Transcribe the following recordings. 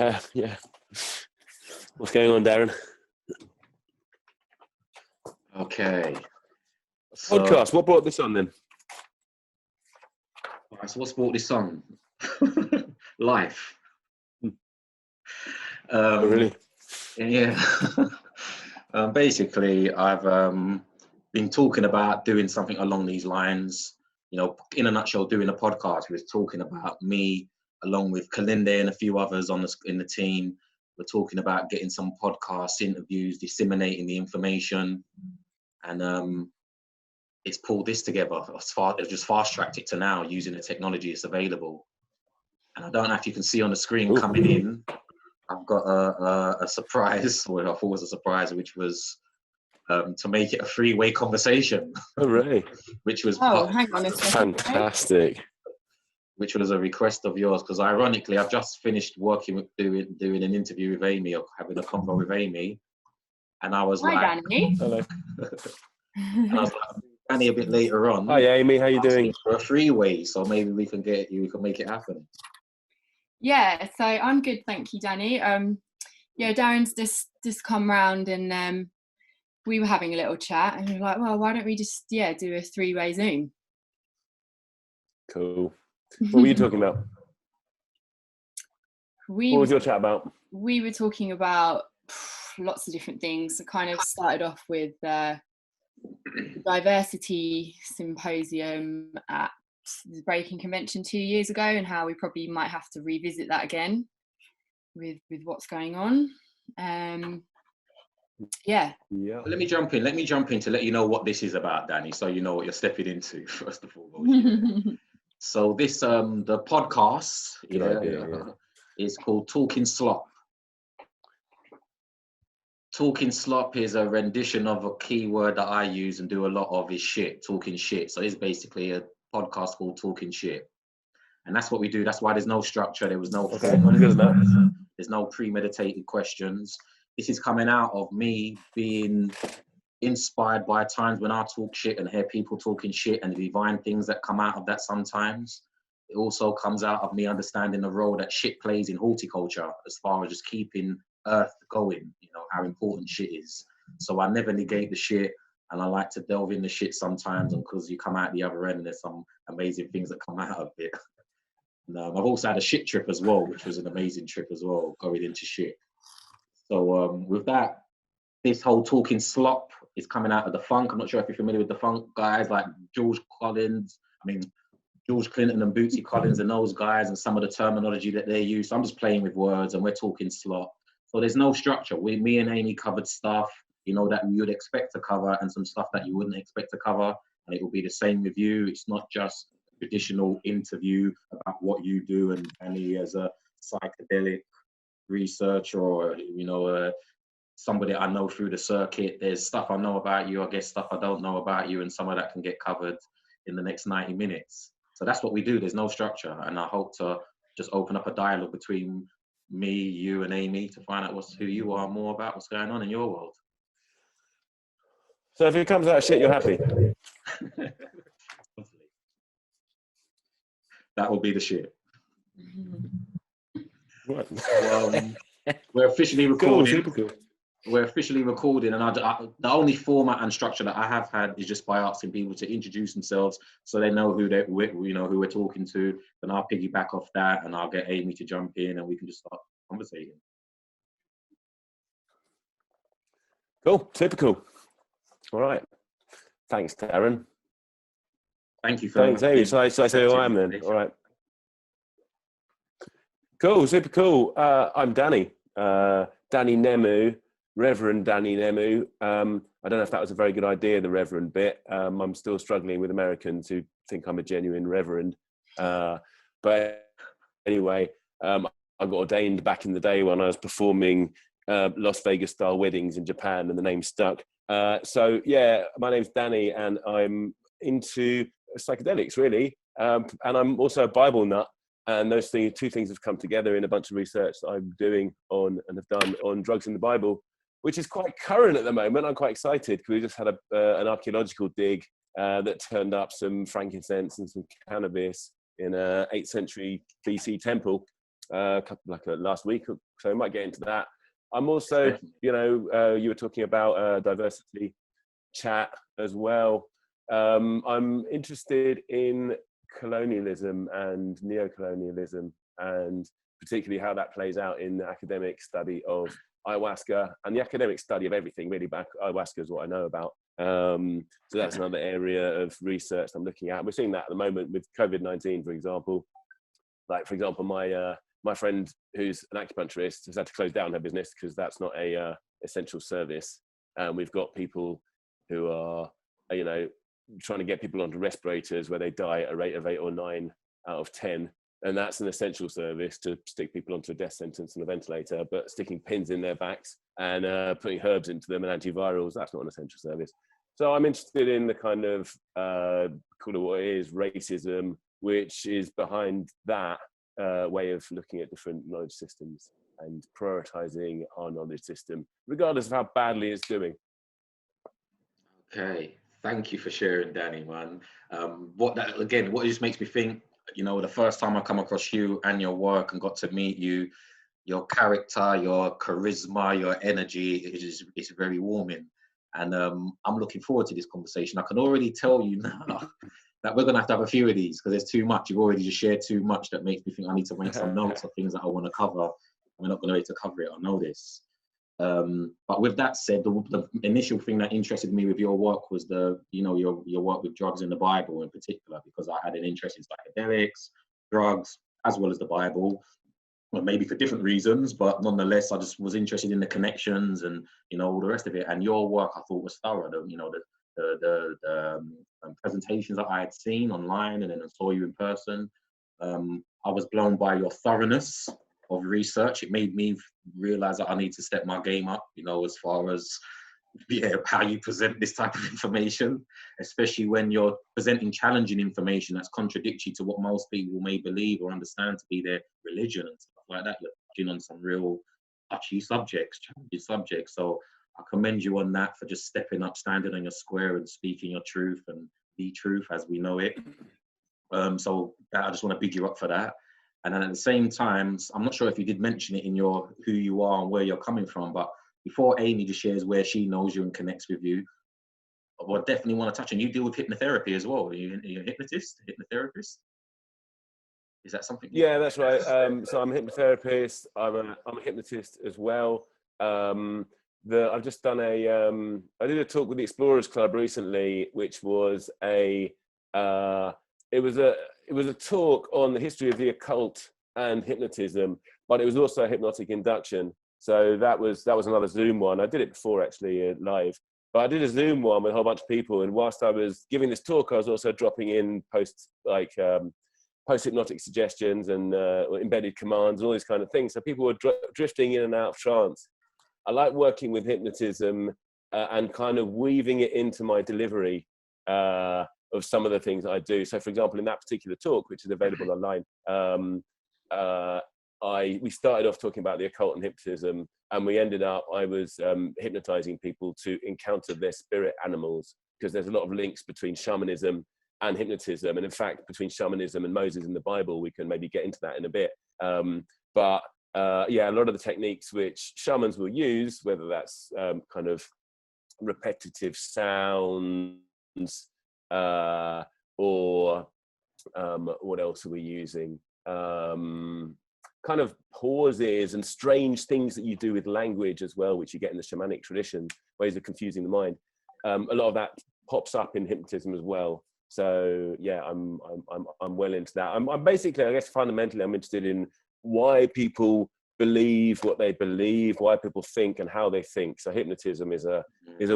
have, yeah. What's going on, Darren? Okay. So, Podcast. What brought this on then? so what's brought this on? Life. Oh, really? Yeah. Basically, I've been talking about doing something along these lines. You know, in a nutshell, doing a podcast. We're talking about me, along with Kalinda and a few others in the team. We're talking about getting some podcasts, interviews, disseminating the information, and it's pulled this together. It's just fast-tracked it to now using the technology that's available. And I don't know if you can see on the screen coming in, I've got a surprise, or I thought was a surprise, which was to make it a three-way conversation. Oh, really? Which was hang on a second. Fantastic. Which was a request of yours, because ironically, I've just finished working with doing an interview with Aimee, or having a convo with Aimee, and I was Hi, Danny. Hello. And I was like, Danny, a bit later on. Hi, Aimee. How you doing? For a three-way, so maybe we can make it happen. Yeah, so I'm good, thank you, Danny. Yeah, Darren's just come round, and we were having a little chat, and we were like, well, why don't we just do a three-way Zoom? Cool. What were you talking about? What was your chat about? We were talking about lots of different things. So kind of started off with diversity symposium at the Breaking Convention 2 years ago, and how we probably might have to revisit that again with what's going on. Yeah. Let me jump in to let you know what this is about, Danny, so you know what you're stepping into first of all. So this the podcast is called Talking Slop. Talking Slop is a rendition of a keyword that I use and do a lot of, is shit, talking shit. So it's basically a podcast called Talking Shit. And that's what we do. That's why there's no structure. There was no there's no premeditated questions. This is coming out of me being inspired by times when I talk shit and hear people talking shit, and the divine things that come out of that sometimes. It also comes out of me understanding the role that shit plays in horticulture, as far as just keeping earth going, you know, how important shit is. So I never negate the shit, and I like to delve in the shit sometimes, and because you come out the other end, and there's some amazing things that come out of it. And, I've also had a shit trip as well, which was an amazing trip as well, going into shit. So with that, this whole Talking Slop is coming out of the funk. I'm not sure if you're familiar with the funk guys like George Clinton and Bootsy Collins and those guys, and some of the terminology that they use. So I'm just playing with words, and we're talking slop. So there's no structure. Me and Aimee covered stuff, you know, that you would expect to cover, and some stuff that you wouldn't expect to cover. And it will be the same with you. It's not just a traditional interview about what you do, and Danny as a psychedelic researcher, or, you know, somebody I know through the circuit. There's stuff I know about you, I guess stuff I don't know about you, and some of that can get covered in the next 90 minutes. So that's what we do. There's no structure, and I hope to just open up a dialogue between me, you, and Aimee to find out who you are, more about what's going on in your world. So if it comes out of shit, you're happy? That will be the shit. What? So, we're officially recording. Cool, super cool. We're officially recording, and the only format and structure that I have had is just by asking people to introduce themselves, so they know who we're talking to. Then I'll piggyback off that, and I'll get Aimee to jump in, and we can just start conversating. Cool, super cool. All right. Thanks, Darren. Thank you for. Thanks, Aimee. Shall I say who I am then? All right. Cool, super cool. I'm Danny. Danny Nemu. Reverend Danny Nemu. I don't know if that was a very good idea, the Reverend bit. I'm still struggling with Americans who think I'm a genuine Reverend. But anyway, I got ordained back in the day when I was performing Las Vegas style weddings in Japan, and the name stuck. So yeah, my name's Danny, and I'm into psychedelics really. And I'm also a Bible nut. And those two things have come together in a bunch of research that I'm doing on and have done on drugs in the Bible, which is quite current at the moment. I'm quite excited because we just had an archaeological dig that turned up some frankincense and some cannabis in a 8th century BC temple last week or So I might get into that. I'm also, you were talking about diversity chat as well. I'm interested in colonialism and neo-colonialism, and particularly how that plays out in the academic study of ayahuasca and the academic study of everything really, but ayahuasca is what I know about. So that's another area of research I'm looking at. We're seeing that at the moment with COVID-19, for example. Like, for example, my friend who's an acupuncturist has had to close down her business because that's not a essential service. And we've got people who are, trying to get people onto respirators where they die at a rate of 8 or 9 out of 10. And that's an essential service, to stick people onto a death sentence and a ventilator, but sticking pins in their backs and putting herbs into them and antivirals, that's not an essential service. So I'm interested in the kind of, call it what it is, racism, which is behind that way of looking at different knowledge systems and prioritizing our knowledge system, regardless of how badly it's doing. Okay, thank you for sharing, Danny, man. What just makes me think, the first time I come across you and your work and got to meet you, your character, your charisma, your energy is very warming. And I'm looking forward to this conversation. I can already tell you now that we're going to have a few of these because there's too much. You've already just shared too much that makes me think I need to make some notes of things that I want to cover. We're not going to be able to cover it. I know this. But with that said, the initial thing that interested me with your work was your work with drugs in the Bible in particular, because I had an interest in psychedelics, drugs, as well as the Bible. Well, maybe for different reasons, but nonetheless, I just was interested in the connections and all the rest of it. And your work, I thought, was thorough. The presentations that I had seen online, and then I saw you in person. I was blown by your thoroughness of research. It made me realize that I need to step my game up, as far as how you present this type of information, especially when you're presenting challenging information that's contradictory to what most people may believe or understand to be their religion and stuff like that. You're touching on some real touchy subjects, challenging subjects. So I commend you on that, for just stepping up, standing on your square and speaking your truth and the truth as we know it. So I just want to big you up for that. And then at the same time, I'm not sure if you did mention it in your who you are and where you're coming from, but before Aimee just shares where she knows you and connects with you, I definitely want to touch on, you deal with hypnotherapy as well. Are you a hypnotist, a hypnotherapist? Is that something? Yeah, that's right. So I'm a hypnotherapist. I'm a hypnotist as well. I've just done I did a talk with the Explorers Club recently, which was it was a talk on the history of the occult and hypnotism, but it was also a hypnotic induction. So that was another Zoom one. I did it before actually live, but I did a Zoom one with a whole bunch of people. And whilst I was giving this talk, I was also dropping in post hypnotic suggestions and embedded commands and all these kind of things. So people were drifting in and out of trance. I like working with hypnotism and kind of weaving it into my delivery of some of the things that I do. So for example, in that particular talk, which is available online, we started off talking about the occult and hypnotism, and we ended up, I was hypnotizing people to encounter their spirit animals, because there's a lot of links between shamanism and hypnotism. And in fact, between shamanism and Moses in the Bible, we can maybe get into that in a bit. But a lot of the techniques which shamans will use, whether that's kind of repetitive sounds, or what else are we using? Kind of pauses and strange things that you do with language as well, which you get in the shamanic tradition, ways of confusing the mind. A lot of that pops up in hypnotism as well. So yeah, I'm well into that. I'm basically, I guess fundamentally, I'm interested in why people believe what they believe, why people think and how they think. So hypnotism is a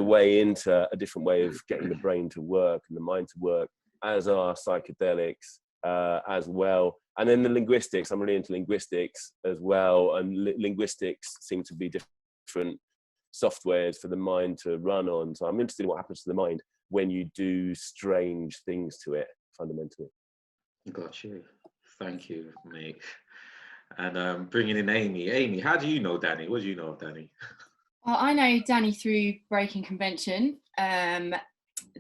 way into a different way of getting the brain to work and the mind to work, as are psychedelics as well. And then the linguistics, I'm really into linguistics as well. And linguistics seem to be different softwares for the mind to run on. So I'm interested in what happens to the mind when you do strange things to it, fundamentally. Got you. Thank you, Meek. And bringing in Aimee. Aimee, how do you know Danny? What do you know of Danny? Well, I know Danny through Breaking Convention,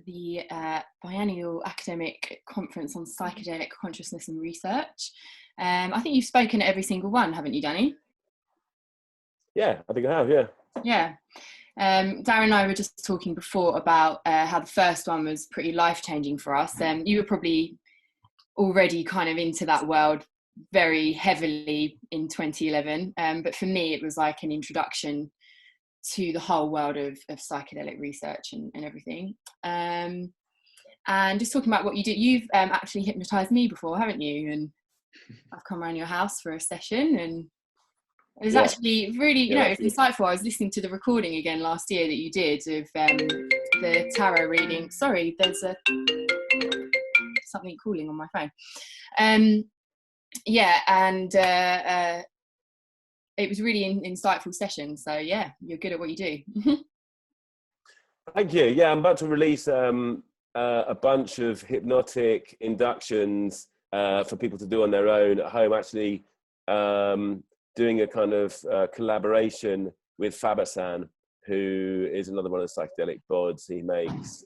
the biennial academic conference on psychedelic consciousness and research. I think you've spoken at every single one, haven't you, Danny? Yeah, I think I have, yeah. Yeah. Darren and I were just talking before about how the first one was pretty life-changing for us. You were probably already kind of into that world very heavily in 2011, but for me it was like an introduction to the whole world of psychedelic research and everything. And just talking about what you do, you've actually hypnotized me before, haven't you? And I've come around your house for a session, and it was actually really, you know, it's insightful. I was listening to the recording again last year that you did of the tarot reading. Sorry, there's something calling on my phone. Yeah, and it was really an insightful session. So yeah, you're good at what you do. Thank you. Yeah, I'm about to release a bunch of hypnotic inductions for people to do on their own at home. Actually, doing a kind of collaboration with Fabersan, who is another one of the psychedelic bods. He makes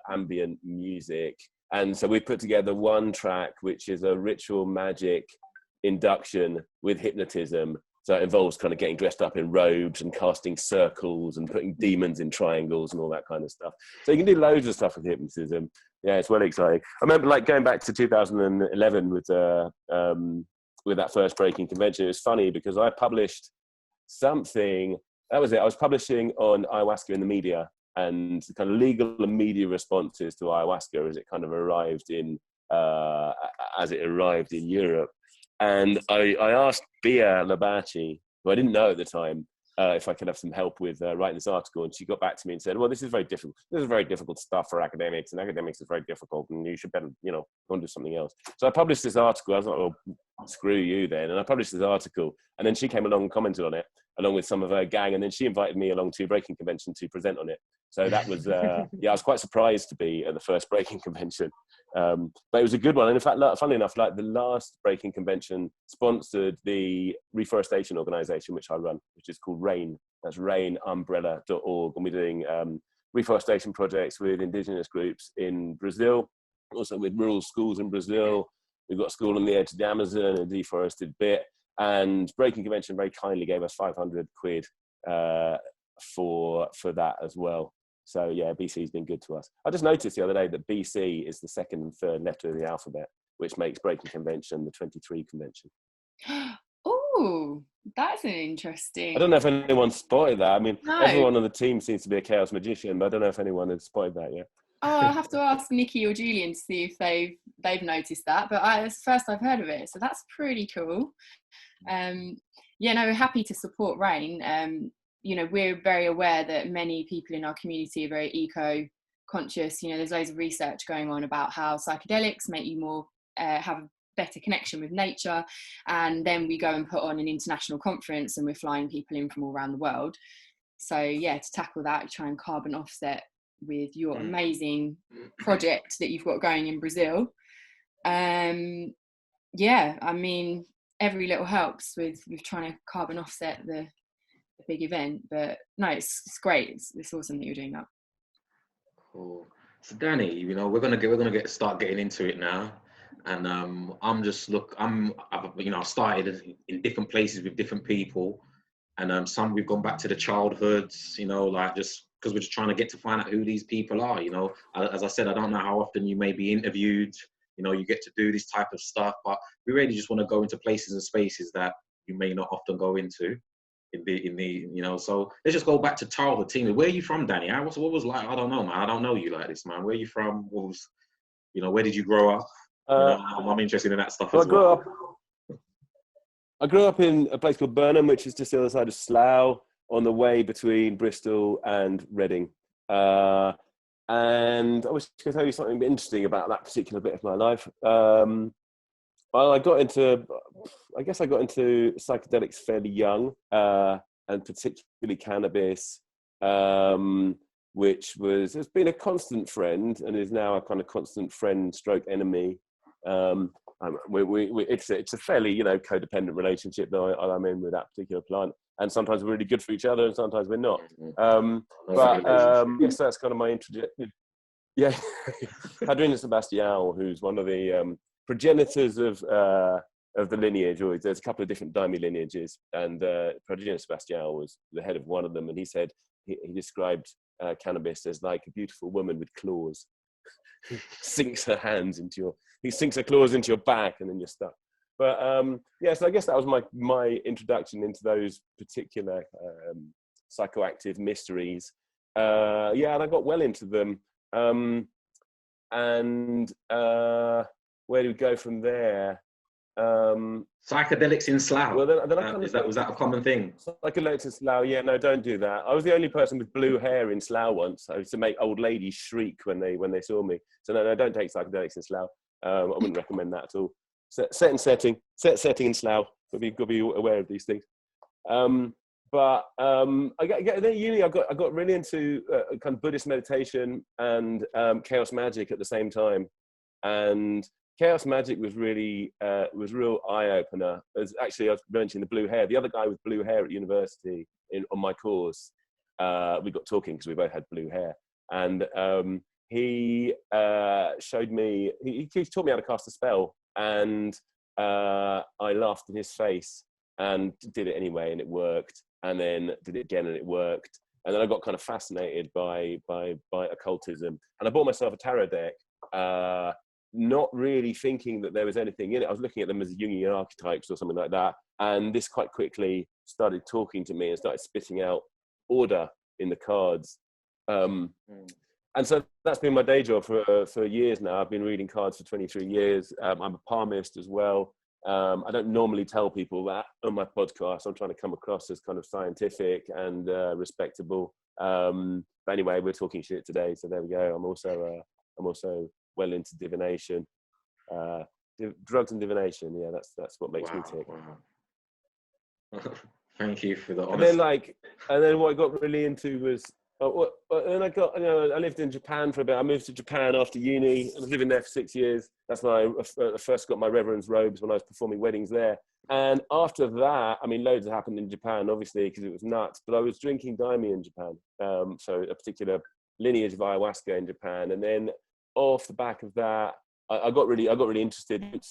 ambient music. And so we put together one track, which is a ritual magic induction with hypnotism. So it involves kind of getting dressed up in robes and casting circles and putting demons in triangles and all that kind of stuff. So you can do loads of stuff with hypnotism. Yeah, it's really exciting. I remember like going back to 2011 with that first breaking convention. It was funny because I published something, that was it. I was publishing on ayahuasca in the media and the kind of legal and media responses to ayahuasca as it kind of arrived in Europe. And I asked Bia Labachi, who I didn't know at the time, if I could have some help with writing this article. And she got back to me and said, well, this is very difficult. This is very difficult stuff for academics, and academics is very difficult, and you should better, go and do something else. So I published this article. I was like, well, screw you then. And I published this article. And then she came along and commented on it, along with some of her gang. And then she invited me along to Breaking Convention to present on it. So that was, I was quite surprised to be at the first Breaking Convention. But it was a good one. And in fact, funnily enough, like the last Breaking Convention sponsored the reforestation organization, which I run, which is called RAIN. That's rainumbrella.org. And we're doing reforestation projects with indigenous groups in Brazil, also with rural schools in Brazil. We've got a school on the edge of the Amazon, a deforested bit. And Breaking Convention very kindly gave us 500 quid for that as well. So yeah, BC's been good to us. I just noticed the other day that BC is the second and third letter of the alphabet, which makes Breaking Convention the 23 convention. Oh, that's an interesting. I don't know if anyone spotted that. I mean, No. Everyone on the team seems to be a chaos magician, but I don't know if anyone has spotted that yet. Oh, I'll have to ask Nikki or Julian to see if they've noticed that. But it's the first I've heard of it, so that's pretty cool. We're happy to support RAIN. We're very aware that many people in our community are very eco-conscious. There's loads of research going on about how psychedelics make you more have a better connection with nature. And then we go and put on an international conference and we're flying people in from all around the world. So to tackle that, try and carbon offset with your amazing project that you've got going in Brazil. I mean, every little helps with trying to carbon offset the big event, but no, it's great. It's awesome that you're doing that. Cool. So Danny, we're gonna start getting into it now, and I've started in different places with different people, and some we've gone back to the childhoods, just because we're just trying to get to find out who these people are. As I said, I don't know how often you may be interviewed, you get to do this type of stuff, but we really just want to go into places and spaces that you may not often go into. So let's just go back to childhood team. Where are you from, Danny? What was like? I don't know, man. I don't know you like this, man. Where are you from? Where did you grow up? I'm interested in that stuff as well. I grew up in a place called Burnham, which is just the other side of Slough, on the way between Bristol and Reading. And I was going to tell you something interesting about that particular bit of my life. Well, I got into psychedelics fairly young, and particularly cannabis, which has been a constant friend and is now a kind of constant friend stroke enemy. It's a fairly, codependent relationship that I'm in with that particular plant. And sometimes we're really good for each other and sometimes we're not. Yes, that's kind of my introduction. Yeah. Hadrina Sebastião, who's one of the progenitors of of the lineage. Or there's a couple of different Daimyo lineages, and Prodigian Sebastian was the head of one of them, and he said he described cannabis as like a beautiful woman with claws. Sinks her claws into your back, and then you're stuck. But so I guess that was my introduction into those particular psychoactive mysteries. And I got well into them. Where do we go from there? Psychedelics in Slough. Well, then was that a common thing? Psychedelics in Slough. Yeah, no, don't do that. I was the only person with blue hair in Slough once. I used to make old ladies shriek when they saw me. So no, don't take psychedelics in Slough. I wouldn't recommend that at all. Setting in Slough. Got to be aware of these things. But I got at uni. I got really into kind of Buddhist meditation and chaos magic at the same time, and chaos magic was really was real eye opener. As actually, I was mentioning the blue hair. The other guy with blue hair at university on my course, we got talking because we both had blue hair, and he showed me. He taught me how to cast a spell, and I laughed in his face and did it anyway, and it worked. And then did it again, and it worked. And then I got kind of fascinated by occultism, and I bought myself a tarot deck. Not really thinking that there was anything in it. I was looking at them as Jungian archetypes or something like that. And this quite quickly started talking to me and started spitting out order in the cards. And so that's been my day job for years now. I've been reading cards for 23 years. I'm a palmist as well. I don't normally tell people that on my podcast. I'm trying to come across as kind of scientific and respectable. But anyway, we're talking shit today, so there we go. I'm also well into divination, drugs and divination. Yeah, that's what makes me tick. Wow. Thank you for the honesty. And then what I got really into was, and I got, I lived in Japan for a bit. I moved to Japan after uni. I was living there for 6 years. That's when I first got my reverend's robes, when I was performing weddings there. And after that, I mean, loads happened in Japan, obviously, because it was nuts. But I was drinking daimyo in Japan, so a particular lineage of ayahuasca in Japan. And then off the back of that, I got really interested in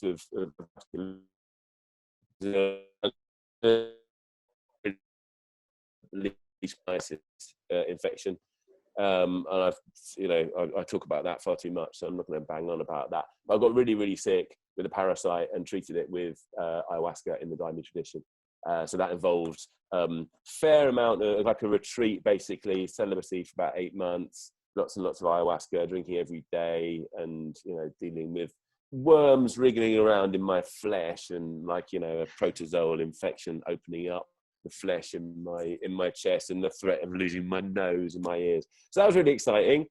infection, and I talk about that far too much, so I'm not going to bang on about that. But I got really sick with a parasite and treated it with ayahuasca in the daimyo tradition. So that involved fair amount of like a retreat, basically celibacy for about 8 months, lots and lots of ayahuasca, drinking every day, and dealing with worms wriggling around in my flesh, and a protozoal infection opening up the flesh in my chest, and the threat of losing my nose and my ears. So that was really exciting.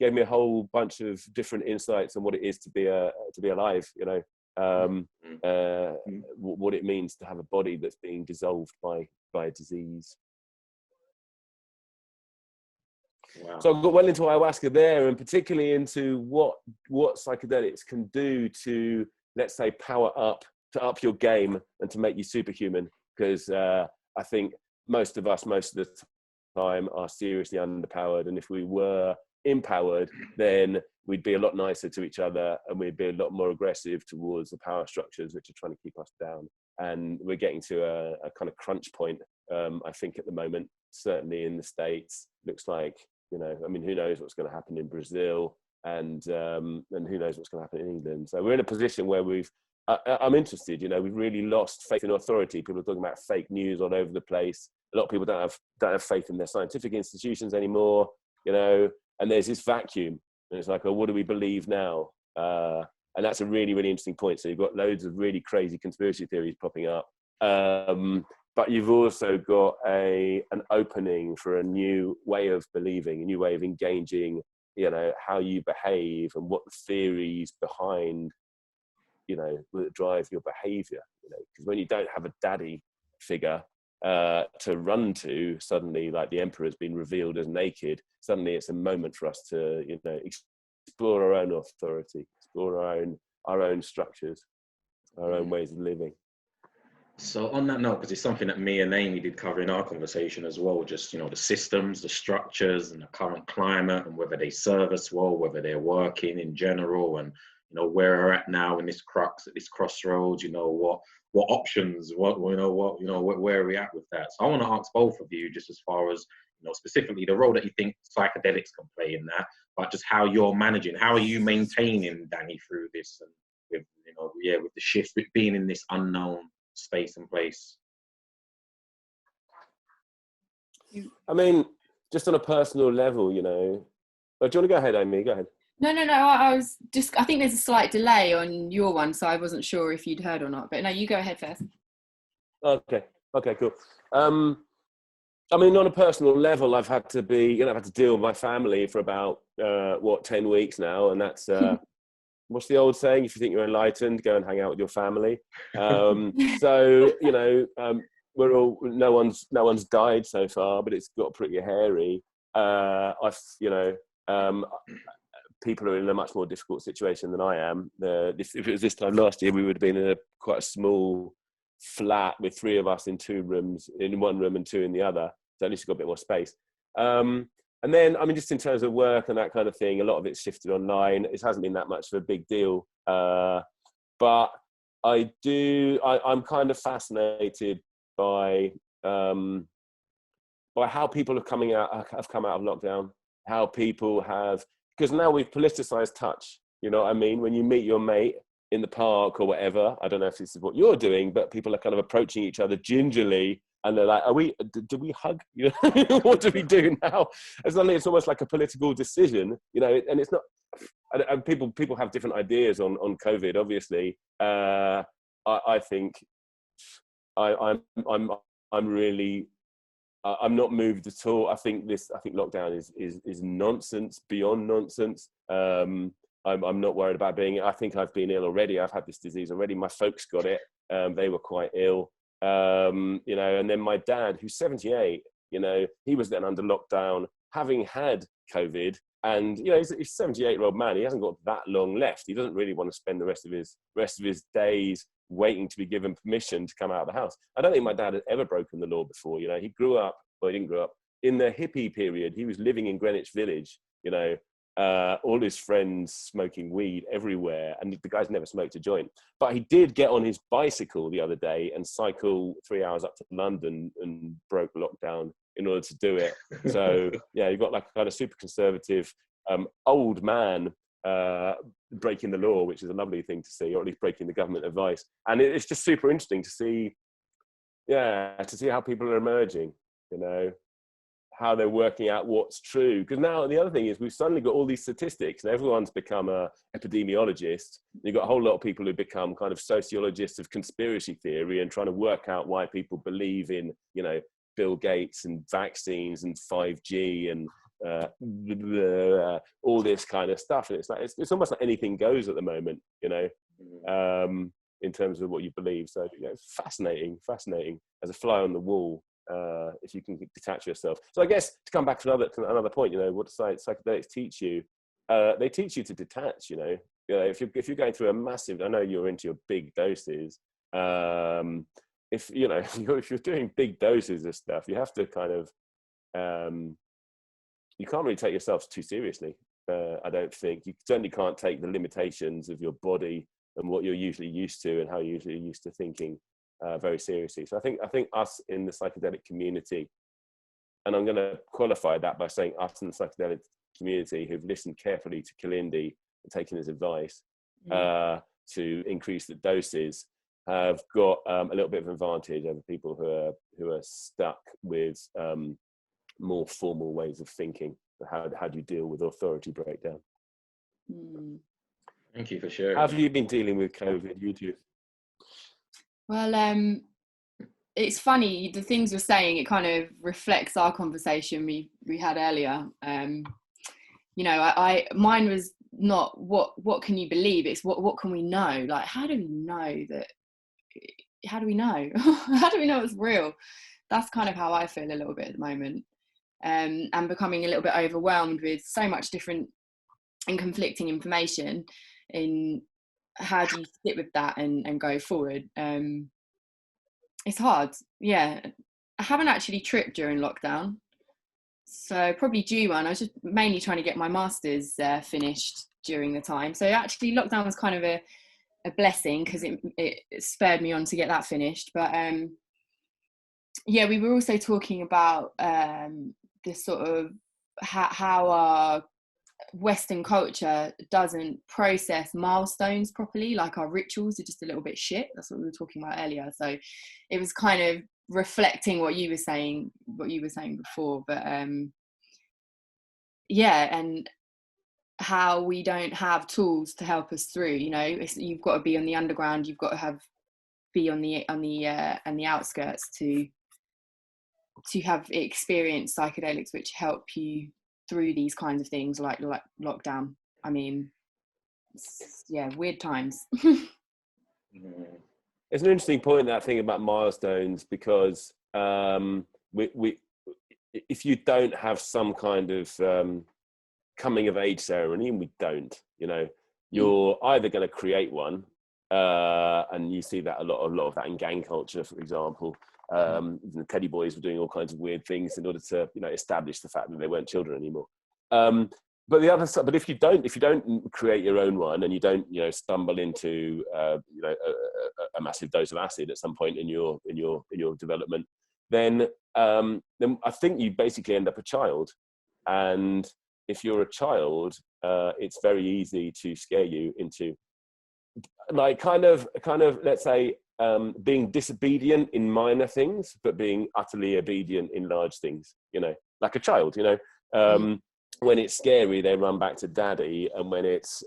Gave me a whole bunch of different insights on what it is to be alive. What it means to have a body that's being dissolved by a disease. Wow. So I got well into ayahuasca there, and particularly into what psychedelics can do to, let's say, to up your game and to make you superhuman. Because I think most of us, most of the time, are seriously underpowered. And if we were empowered, then we'd be a lot nicer to each other, and we'd be a lot more aggressive towards the power structures which are trying to keep us down. And we're getting to a kind of crunch point, I think, at the moment, certainly in the States. Looks like, who knows what's going to happen in Brazil, and who knows what's going to happen in England. So we're in a position where I'm interested, we've really lost faith in authority. People are talking about fake news all over the place. A lot of people don't have faith in their scientific institutions anymore, and there's this vacuum, and it's like, what do we believe now? And that's a really, really interesting point. So you've got loads of really crazy conspiracy theories popping up, but you've also got an opening for a new way of believing, a new way of engaging, how you behave, and what the theories behind that drive your behavior, because when you don't have a daddy figure to run to, suddenly, like the emperor's been revealed as naked, suddenly it's a moment for us to explore our own authority, explore our own structures, our own ways of living. So on that note, because it's something that me and Aimee did cover in our conversation as well, just the systems, the structures, and the current climate, and whether they serve us well, whether they're working in general, and you know, where we're at now in this crux, at this crossroads, you know, what options, where are we at with that? So I want to ask both of you, just as far as, you know, specifically the role that you think psychedelics can play in that, but just how you're managing, how are you maintaining, Danny, through this, and with, you know, with the shift, with being in this unknown space and place. I mean, just on a personal level, you know. Oh, do you want to go ahead, Aimee? Go ahead. No. I was just, I think there's a slight delay on your one, so I wasn't sure if you'd heard or not. But no, you go ahead first. Okay, cool. I mean, on a personal level, I've had to deal with my family for about 10 weeks now, and that's what's the old saying? If you think you're enlightened, go and hang out with your family. So you know, no one's died so far, but it's got pretty hairy. People are in a much more difficult situation than I am. If it was this time last year, we would have been in quite a small flat with 3 of us in 2 rooms, in one room and 2 in the other. So at least you've got a bit more space. And then, I mean, just in terms of work and that kind of thing, a lot of it's shifted online. It hasn't been that much of a big deal. But I'm kind of fascinated by how people have come out of lockdown, how people have, because now we've politicized touch, you know what I mean? When you meet your mate in the park or whatever, I don't know if this is what you're doing, but people are kind of approaching each other gingerly, and they're like, do we hug? You know, what do we do now? And suddenly it's almost like a political decision, you know, and it's not, and people have different ideas on COVID, obviously. I think I'm really, I'm not moved at all. I think lockdown is nonsense beyond nonsense. I'm not worried about I think I've been ill already. I've had this disease already. My folks got it. They were quite ill. You know, and then my dad, who's 78, you know, he was then under lockdown, having had COVID, and you know, he's a 78-year-old man. He hasn't got that long left. He doesn't really want to spend the rest of his days waiting to be given permission to come out of the house. I don't think my dad had ever broken the law before. You know, he didn't grow up in the hippie period. He was living in Greenwich Village, you know, all his friends smoking weed everywhere, and the guy's never smoked a joint. But he did get on his bicycle the other day and cycle 3 hours up to London and broke lockdown in order to do it. So yeah, you've got like a kind of super conservative old man breaking the law, which is a lovely thing to see, or at least breaking the government advice. And it's just super interesting to see how people are emerging, you know, how they're working out what's true. Because now the other thing is we've suddenly got all these statistics, and everyone's become a epidemiologist. You've got a whole lot of people who become kind of sociologists of conspiracy theory and trying to work out why people believe in, you know, Bill Gates and vaccines and 5G and all this kind of stuff. And it's like it's almost like anything goes at the moment, you know, in terms of what you believe. So you know, it's fascinating as a fly on the wall. If you can detach yourself. So I guess to come back to another point, you know, what psychedelics teach you, they teach you to detach. You know, if you're going through a massive, I know you're into your big doses. If you're doing big doses of stuff, you have to kind of, you can't really take yourself too seriously. I don't think you certainly can't take the limitations of your body and what you're usually used to and how you're usually used to thinking very seriously. So I think us in the psychedelic community, and I'm going to qualify that by saying us in the psychedelic community who've listened carefully to Kalindi and taken his advice to increase the doses, have got a little bit of advantage over people who are stuck with more formal ways of thinking. How do you deal with authority breakdown? Thank you for sharing. How have you been dealing with COVID, you two? Well, it's funny, the things you're saying, it kind of reflects our conversation we had earlier. You know, mine was not what can you believe, it's what can we know? Like, how do we know that? How do we know? How do we know it's real? That's kind of how I feel a little bit at the moment. And becoming a little bit overwhelmed with so much different and conflicting information. In how do you sit with that and go forward? It's hard. Yeah, I haven't actually tripped during lockdown, so probably due one. I was just mainly trying to get my masters finished during the time. So actually lockdown was kind of a blessing, because it spurred me on to get that finished. But yeah, we were also talking about this sort of how our Western culture doesn't process milestones properly. Like, our rituals are just a little bit shit. That's what we were talking about earlier. So it was kind of reflecting what you were saying before. But yeah, and how we don't have tools to help us through. You know, you've got to be on the underground. You've got to be on the outskirts to have experienced psychedelics which help you through these kinds of things, like lockdown. I mean, yeah, weird times. It's an interesting point, that thing about milestones, because we if you don't have some kind of coming of age ceremony, and we don't, you know, you're either going to create one, and you see that a lot of that in gang culture, for example. The Teddy Boys were doing all kinds of weird things in order to, you know, establish the fact that they weren't children anymore. But the other side, but if you don't create your own one, and you don't, you know, stumble into you know, a massive dose of acid at some point in your development, then I think you basically end up a child. And if you're a child, it's very easy to scare you into, like, kind of let's say, being disobedient in minor things, but being utterly obedient in large things, you know, like a child, you know. When it's scary, they run back to daddy, and when it's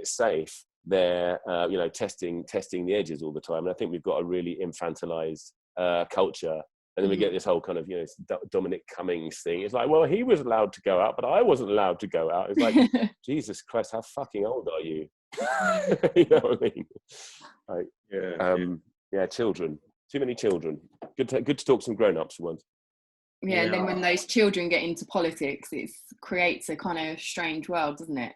safe, they're you know, testing the edges all the time. And I think we've got a really infantilized culture. And then we get this whole kind of, you know, Dominic Cummings thing. It's like, well, he was allowed to go out, but I wasn't allowed to go out. It's like, Jesus Christ, how fucking old are you? You know what I mean? Like, yeah, children. Too many children. Good to talk to some grown-ups for once. Yeah, and then when those children get into politics, it creates a kind of strange world, doesn't it?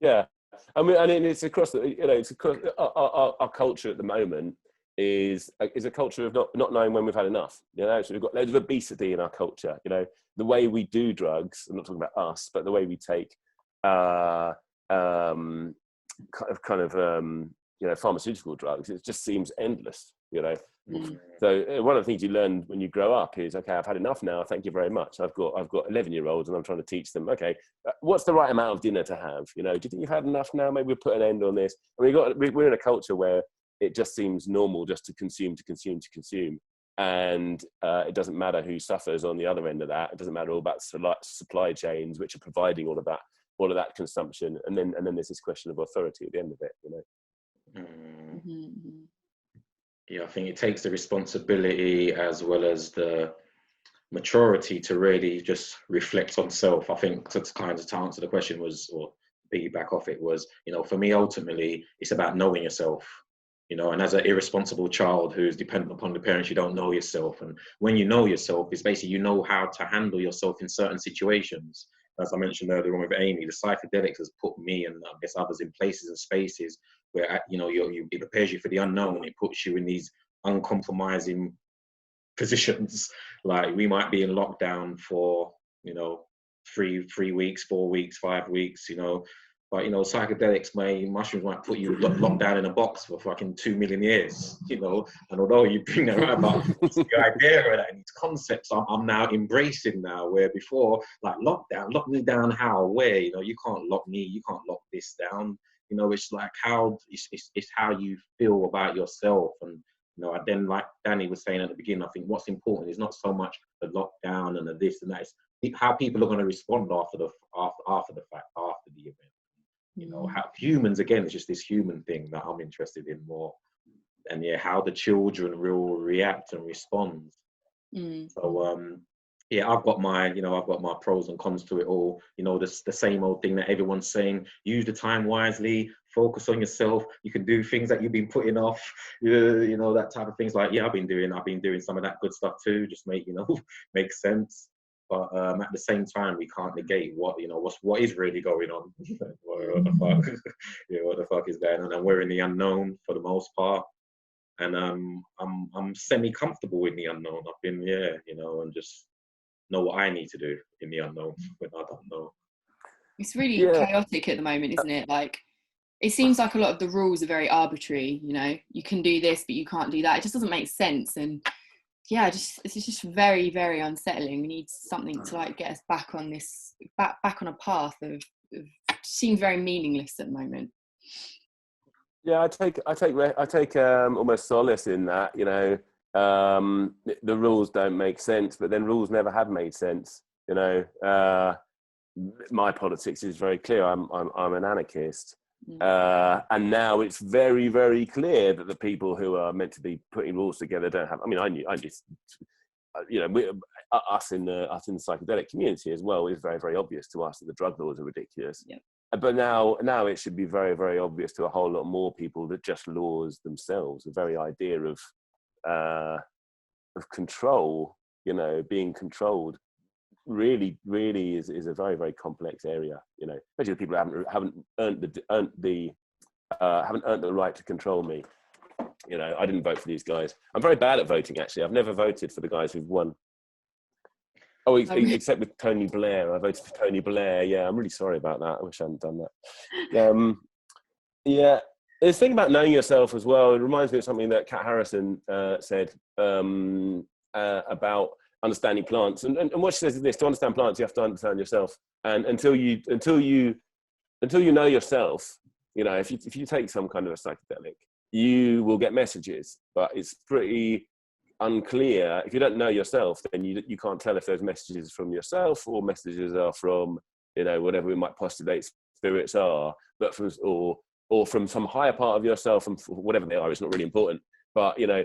Yeah, I mean, and it's across the, you know, it's across our culture at the moment is a culture of not knowing when we've had enough. You know, so we've got loads of obesity in our culture. You know, the way we do drugs. I'm not talking about us, but the way we take kind of you know, pharmaceutical drugs. It just seems endless. You know. So one of the things you learn when you grow up is, okay, I've had enough now, thank you very much. I've got 11-year-olds, and I'm trying to teach them, okay, what's the right amount of dinner to have? You know, do you think you've had enough now? Maybe we'll put an end on this. And we're in a culture where it just seems normal just to consume, and it doesn't matter who suffers on the other end of that. It doesn't matter all about supply chains which are providing all of that consumption, and then there's this question of authority at the end of it, you know. Yeah, I think it takes the responsibility as well as the maturity to really just reflect on self. I think to answer the question was, or piggyback off it was, you know, for me, ultimately, it's about knowing yourself, you know, and as an irresponsible child who's dependent upon the parents, you don't know yourself. And when you know yourself, it's basically, you know how to handle yourself in certain situations. As I mentioned earlier on with Aimee, the psychedelics has put me and I guess others in places and spaces where, you know, it prepares you for the unknown. It puts you in these uncompromising positions. Like, we might be in lockdown for, you know, 3 weeks, 4 weeks, 5 weeks, you know, but, you know, psychedelics, mushrooms might put you locked down in a box for fucking 2 million years, you know. And although you bring that right, but the idea of that and these concepts I'm now embracing now, where before, like, lock me down how, where, you know, you can't lock me, you can't lock this down, you know. It's like it's how you feel about yourself. And, you know, then, like Danny was saying at the beginning, I think what's important is not so much the lockdown and the this and that, it's how people are going to respond after the fact, after the event. You know, how humans, again, it's just this human thing that I'm interested in more. And yeah, how the children will react and respond. So yeah, I've got my pros and cons to it all. You know, the same old thing that everyone's saying: use the time wisely, focus on yourself. You can do things that you've been putting off. You know, that type of things. Like, yeah, I've been doing some of that good stuff too. Just make sense. But at the same time, we can't negate what is really going on. What the fuck? What the fuck is going on? And we're in the unknown for the most part. And I'm semi-comfortable in the unknown. I've been, and just know what I need to do in the unknown when I don't know. It's really Yeah. chaotic at the moment, isn't it? Like, it seems like a lot of the rules are very arbitrary. You know, you can do this, but you can't do that. It just doesn't make sense. And yeah, it's just very, very unsettling. We need something to like get us back on this, back on a path of seems very meaningless at the moment. Yeah, I take almost solace in that. You know, the rules don't make sense, but then rules never have made sense. You know, my politics is very clear. I'm an anarchist, and now it's very, very clear that the people who are meant to be putting rules together don't have. I mean, I just, you know, us in the psychedelic community as well, is very, very obvious to us that the drug laws are ridiculous. Yeah. But now it should be very, very obvious to a whole lot more people that just laws themselves, the very idea of control, you know, being controlled, really is a very, very complex area. You know, especially the people who haven't earned the right to control me. You know, I didn't vote for these guys. I'm very bad at voting, actually. I've never voted for the guys who've won. Oh, except with Tony Blair. I voted for Tony Blair. Yeah, I'm really sorry about that. I wish I hadn't done that. Yeah, the thing about knowing yourself as well, it reminds me of something that Kat Harrison said about understanding plants. And what she says is this: to understand plants, you have to understand yourself. And until you know yourself, you know, if you take some kind of a psychedelic, you will get messages, but it's pretty unclear. If you don't know yourself, then you can't tell if those messages from yourself or messages are from, you know, whatever we might postulate spirits are, but from or from some higher part of yourself, and whatever they are, it's not really important. But you know,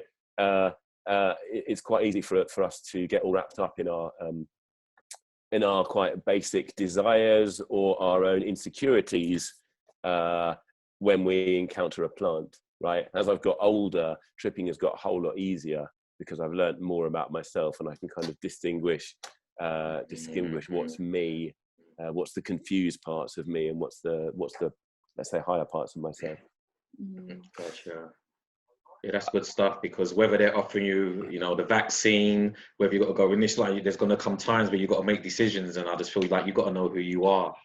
it's quite easy for us to get all wrapped up in our quite basic desires or our own insecurities when we encounter a plant. Right? As I've got older, tripping has got a whole lot easier, because I've learned more about myself, and I can kind of distinguish what's me, what's the confused parts of me, and what's the let's say higher parts of myself. Gotcha. Yeah, that's good stuff, because whether they're offering you, you know, the vaccine, whether you've got to go in this line, there's going to come times where you've got to make decisions, and I just feel like you've got to know who you are,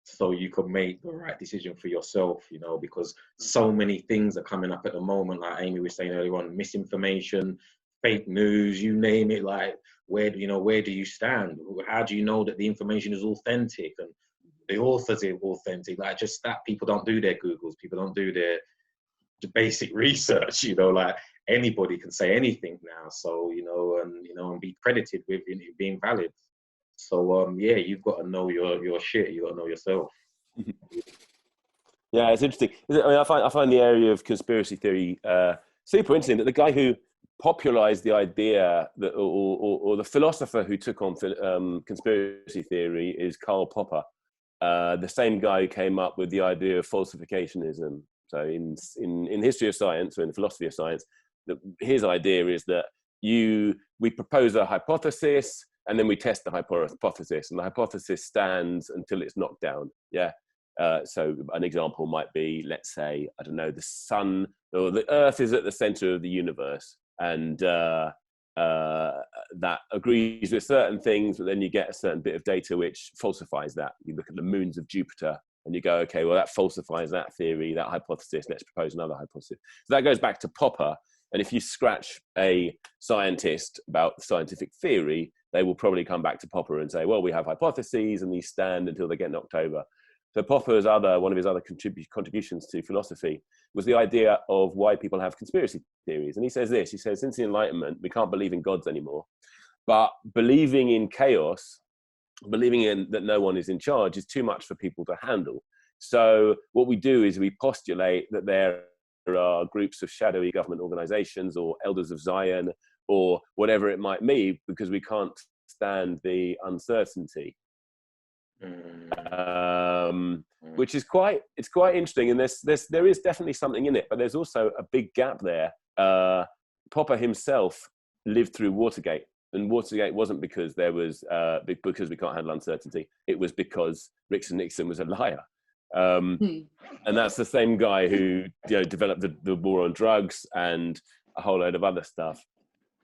so you can make the right decision for yourself, you know, because so many things are coming up at the moment, like Aimee was saying earlier on, misinformation, fake news, you name it. Like, where do you stand? How do you know that the information is authentic and the authors are authentic? Like, just that people don't do their Googles, people don't do the basic research, you know, like anybody can say anything now, so, you know, and be credited with it being valid. So yeah, you've got to know your shit. You got to know yourself. Yeah, it's interesting. I mean, I find the area of conspiracy theory super interesting. That the guy who popularized the idea that, or the philosopher who took on conspiracy theory is Karl Popper, the same guy who came up with the idea of falsificationism. So in history of science, or in the philosophy of science, his idea is that we propose a hypothesis, and then we test the hypothesis, and the hypothesis stands until it's knocked down. Yeah. So an example might be, let's say, I don't know, the sun or the Earth is at the center of the universe, and that agrees with certain things, but then you get a certain bit of data which falsifies that. You look at the moons of Jupiter, and you go, okay, well, that falsifies that theory, that hypothesis. Let's propose another hypothesis. So that goes back to Popper. And if you scratch a scientist about scientific theory, they will probably come back to Popper and say, well, we have hypotheses and these stand until they get knocked over. So Popper's one of his other contributions to philosophy was the idea of why people have conspiracy theories. And he says this, he says, since the Enlightenment, we can't believe in gods anymore, but believing in chaos, believing in that no one is in charge is too much for people to handle. So what we do is we postulate that there are groups of shadowy government organizations or elders of Zion or whatever it might be, because we can't stand the uncertainty. Which is quite interesting, and there is definitely something in it, but there's also a big gap there. Popper himself lived through Watergate, and Watergate wasn't because because we can't handle uncertainty. It was because Nixon was a liar. And that's the same guy who developed the war on drugs and a whole load of other stuff.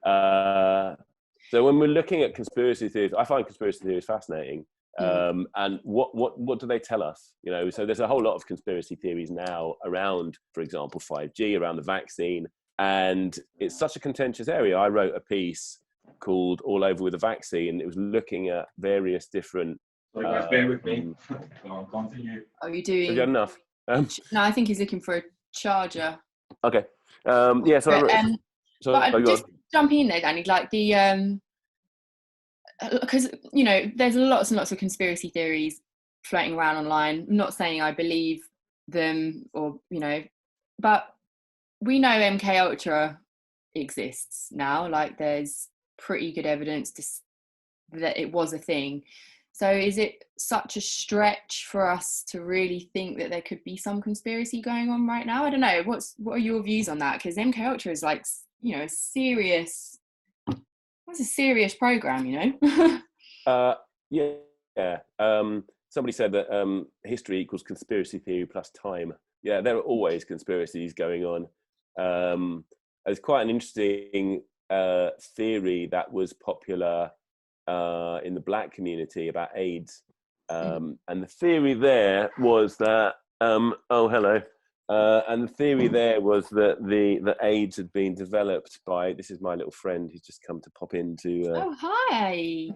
So when we're looking at conspiracy theories, I find conspiracy theories fascinating. And what do they tell us? You know, so there's a whole lot of conspiracy theories now around, for example, 5G, around the vaccine, and it's such a contentious area. I wrote a piece called "All Over with the Vaccine." It was looking at various different. Sorry guys, bear with me. Go on, continue. Are you doing? Have you had enough? No, I think he's looking for a charger. Okay. Yeah. So, but just jumping in there, Danny, like the because you know there's lots and lots of conspiracy theories floating around online. I'm not saying I believe them, or you know, but we know MK Ultra exists now. Like there's pretty good evidence that it was a thing. So is it such a stretch for us to really think that there could be some conspiracy going on right now? I don't know. What are your views on that? Because MK Ultra is like, you know, it's a serious program, you know. Yeah. Somebody said that history equals conspiracy theory plus time. Yeah, there are always conspiracies going on. There's quite an interesting theory that was popular in the Black community about AIDS, and the theory there was that and the theory there was that the AIDS had been developed by, this is my little friend who's just come to pop into oh hi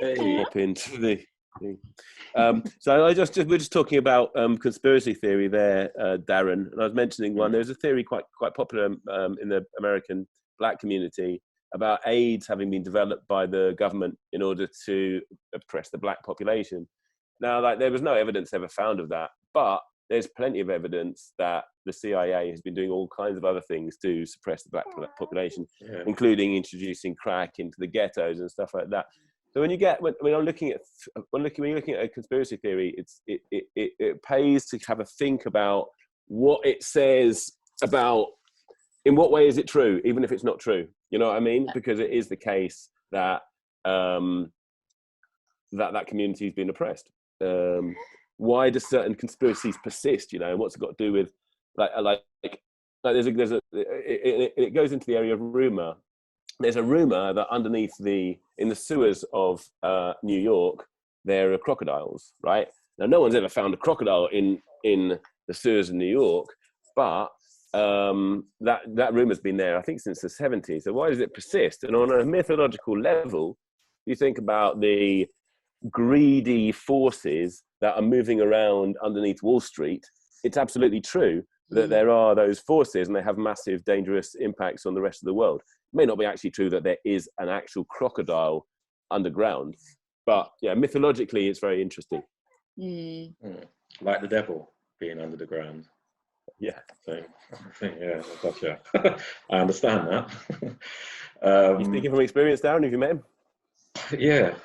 pop into the thing. So we're just talking about conspiracy theory there, Darren, and I was mentioning one. There's a theory quite popular in the American Black community about AIDS having been developed by the government in order to oppress the Black population. Now, like, there was no evidence ever found of that, but there's plenty of evidence that the CIA has been doing all kinds of other things to suppress the Black population, including introducing crack into the ghettos and stuff like that. So when you're looking at a conspiracy theory, it pays to have a think about what it says about, in what way is it true, even if it's not true. You know what I mean? Because it is the case that that community has been oppressed. Why do certain conspiracies persist? You know, and what's it got to do with it goes into the area of rumor. There's a rumor that underneath in the sewers of New York, there are crocodiles, right? Now, no one's ever found a crocodile in the sewers of New York, but that rumor's been there, I think, since the 70s. So why does it persist? And on a mythological level, you think about the greedy forces that are moving around underneath Wall Street. It's absolutely true that there are those forces, and they have massive, dangerous impacts on the rest of the world. It may not be actually true that there is an actual crocodile underground, but yeah, mythologically, it's very interesting. Like the devil being under the ground. Yeah. Yeah, gotcha. I understand that. You speaking from experience, Darren? Have you met him? Yeah.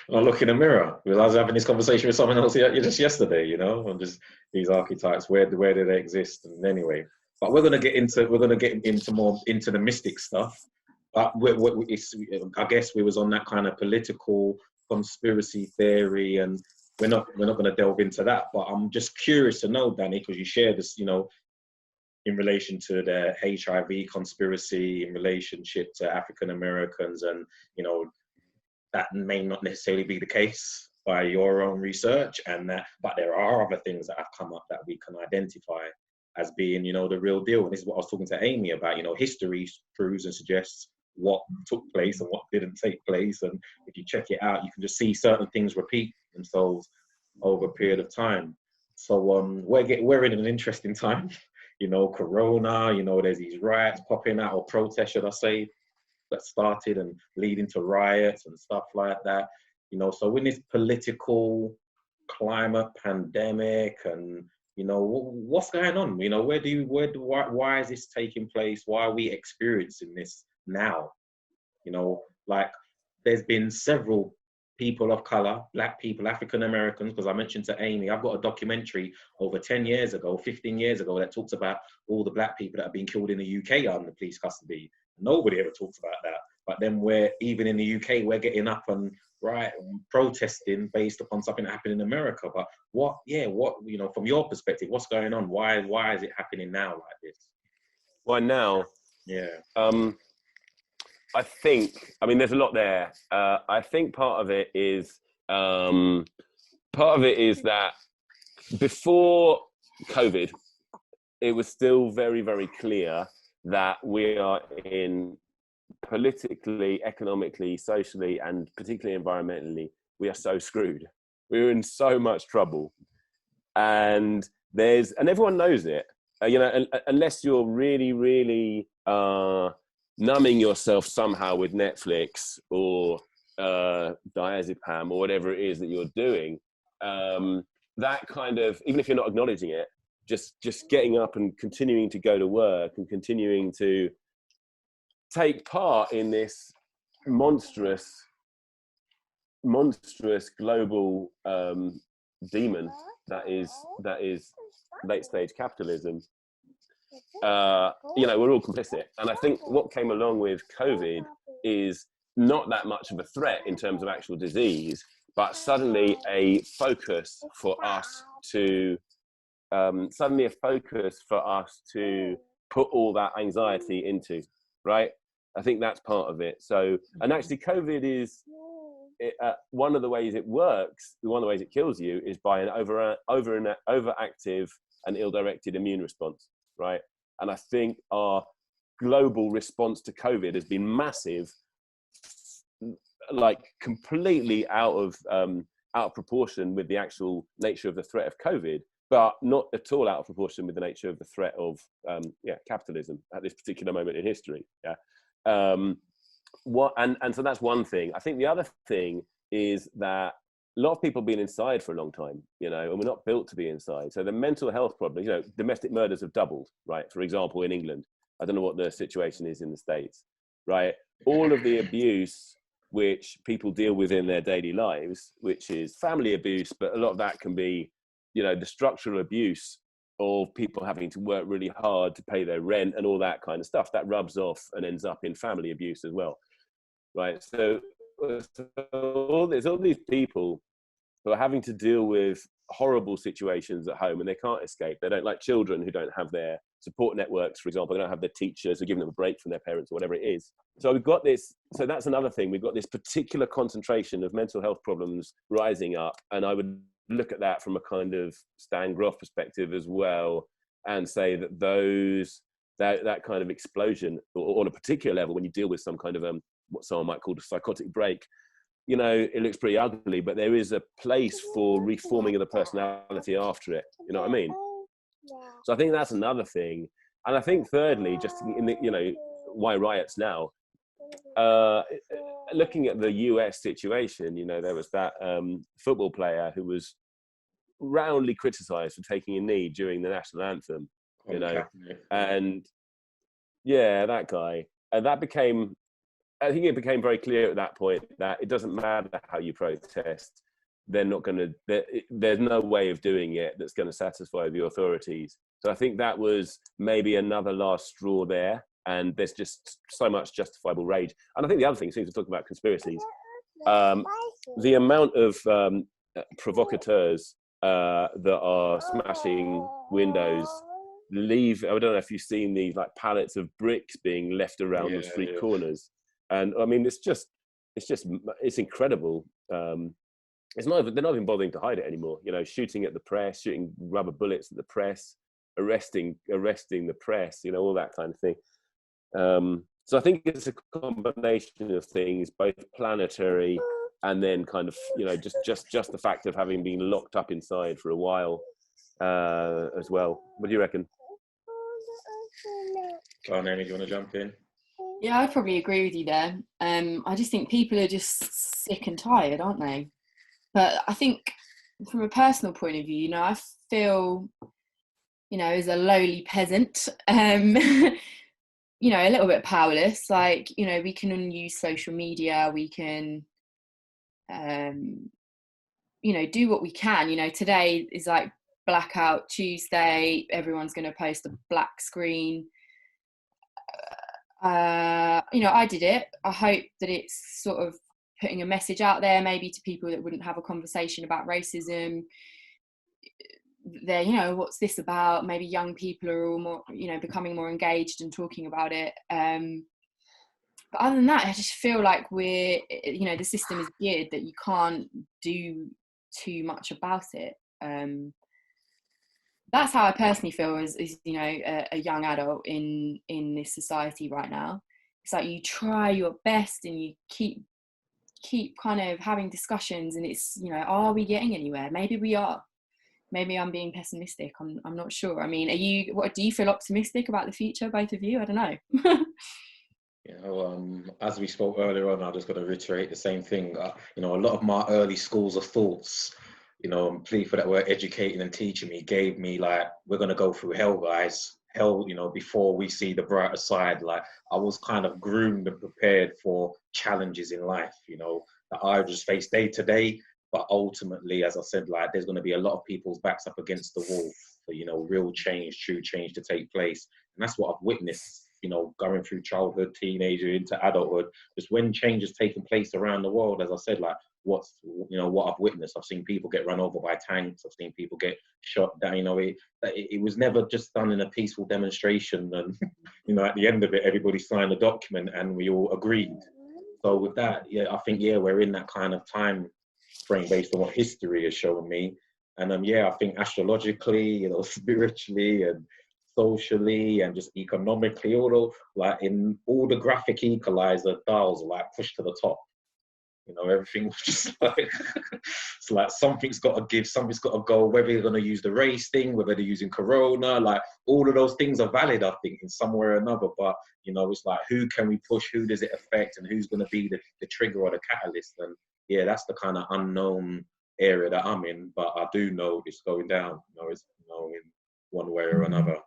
I look in the mirror. I was having this conversation with someone else just yesterday, you know, and just these archetypes, where do they exist? And anyway, but we're gonna get into more into the mystic stuff. But I guess we was on that kind of political conspiracy theory, and we're not going to delve into that. But I'm just curious to know, Danny, because you share this, you know, in relation to the HIV conspiracy, in relationship to African Americans, and you know, that may not necessarily be the case by your own research, but there are other things that have come up that we can identify as being, you know, the real deal. And this is what I was talking to Aimee about. You know, history proves and suggests what took place and what didn't take place, and if you check it out, you can just see certain things repeat themselves over a period of time. So we're in an interesting time. You know, Corona. You know, there's these riots popping out, or protests, should I say, that started and leading to riots and stuff like that. You know, so in this political climate, pandemic, and you know, what's going on? You know, why is this taking place? Why are we experiencing this now? You know, like there's been several people of color, Black people, African Americans, because I mentioned to Aimee, I've got a documentary over 10 years ago, 15 years ago, that talks about all the Black people that have been killed in the UK under police custody. Nobody ever talks about that. But then even in the UK, we're getting up and protesting based upon something that happened in America. But what, you know, from your perspective, what's going on? Why is it happening now like this? Why now? Yeah. I think, I mean, there's a lot there. I think part of it is that before COVID, it was still very, very clear that we are in politically, economically, socially, and particularly environmentally, we are so screwed. We're in so much trouble. And everyone knows it, unless you're really, really numbing yourself somehow with Netflix or diazepam or whatever it is that you're doing, that kind of, even if you're not acknowledging it, just getting up and continuing to go to work and continuing to take part in this monstrous global demon that is late stage capitalism. We're all complicit, and I think what came along with COVID is not that much of a threat in terms of actual disease, but suddenly a focus for us to put all that anxiety into, right? I think that's part of it. So, and actually COVID is one of the ways it works, one of the ways it kills you is by an overactive and ill-directed immune response, right? And I think our global response to COVID has been massive, like completely out of proportion with the actual nature of the threat of COVID, but not at all out of proportion with the nature of the threat of capitalism at this particular moment in history. Yeah. And so that's one thing. I think the other thing is that a lot of people have been inside for a long time, and we're not built to be inside. So the mental health problems, domestic murders have doubled, right? For example, in England, I don't know what the situation is in the States, right? All of the abuse which people deal with in their daily lives, which is family abuse, but a lot of that can be, the structural abuse of people having to work really hard to pay their rent and all that kind of stuff, that rubs off and ends up in family abuse as well, right? So there's all these people who are having to deal with horrible situations at home and they can't escape. They don't, like children who don't have their support networks, for example, they don't have their teachers who give them a break from their parents or whatever it is. So we've got this, so that's another thing. We've got this particular concentration of mental health problems rising up. And I would look at that from a kind of Stan Grof perspective as well and say that that kind of explosion, or on a particular level, when you deal with some kind of what someone might call a psychotic break, it looks pretty ugly, but there is a place for reforming of the personality after it. You know what I mean? So I think that's another thing. And I think thirdly, just in the, why riots now? Looking at the US situation, there was that football player who was roundly criticized for taking a knee during the national anthem, and that guy. And that became, I think it became very clear at that point that it doesn't matter how you protest. They're not going to, there's no way of doing it that's going to satisfy the authorities. So I think that was maybe another last straw there. And there's just so much justifiable rage. And I think the other thing, since we're talking about conspiracies, the amount of provocateurs that are smashing windows I don't know if you've seen these like pallets of bricks being left around the street corners. And I mean, it's incredible. They're not even bothering to hide it anymore. Shooting at the press, shooting rubber bullets at the press, arresting the press, all that kind of thing. So I think it's a combination of things, both planetary and then kind of, just the fact of having been locked up inside for a while as well. What do you reckon? Go on, Aimee, do you want to jump in? Yeah, I probably agree with you there. I just think people are just sick and tired, aren't they? But I think from a personal point of view, I feel, as a lowly peasant, a little bit powerless. Like, we can use social media, we can, do what we can. Today is like Blackout Tuesday, everyone's going to post a black screen. I did it. I hope that it's sort of putting a message out there, maybe to people that wouldn't have a conversation about racism. What's this about? Maybe young people are all more, becoming more engaged and talking about it. But other than that, I just feel like we're, the system is geared that you can't do too much about it. That's how I personally feel as a young adult in this society right now. It's like you try your best and you keep kind of having discussions, and it's, are we getting anywhere? Maybe we are. Maybe I'm being pessimistic. I'm not sure. I mean, do you feel optimistic about the future, both of you? I don't know. As we spoke earlier on, I'm just going to reiterate the same thing. A lot of my early schools of thoughts, people that were educating and teaching me gave me like, we're going to go through hell, guys. Hell, before we see the brighter side. Like, I was kind of groomed and prepared for challenges in life, that I just face day to day. But ultimately, as I said, like, there's going to be a lot of people's backs up against the wall for, real change, true change to take place. And that's what I've witnessed, going through childhood, teenager into adulthood, just when change is taking place around the world. As I said, like, what I've witnessed, I've seen people get run over by tanks, I've seen people get shot down. It was never just done in a peaceful demonstration, and at the end of it, everybody signed a document and we all agreed. So with that, I think we're in that kind of time frame based on what history has shown me. And I think astrologically, spiritually and socially and just economically, although like in all the graphic equalizer dials are like pushed to the top. Everything was just like, it's like something's got to give, something's got to go, whether you're going to use the race thing, whether they're using Corona, like all of those things are valid, I think, in some way or another. But, it's like, who can we push? Who does it affect? And who's going to be the trigger or the catalyst? And that's the kind of unknown area that I'm in. But I do know it's going down, it's in one way or another.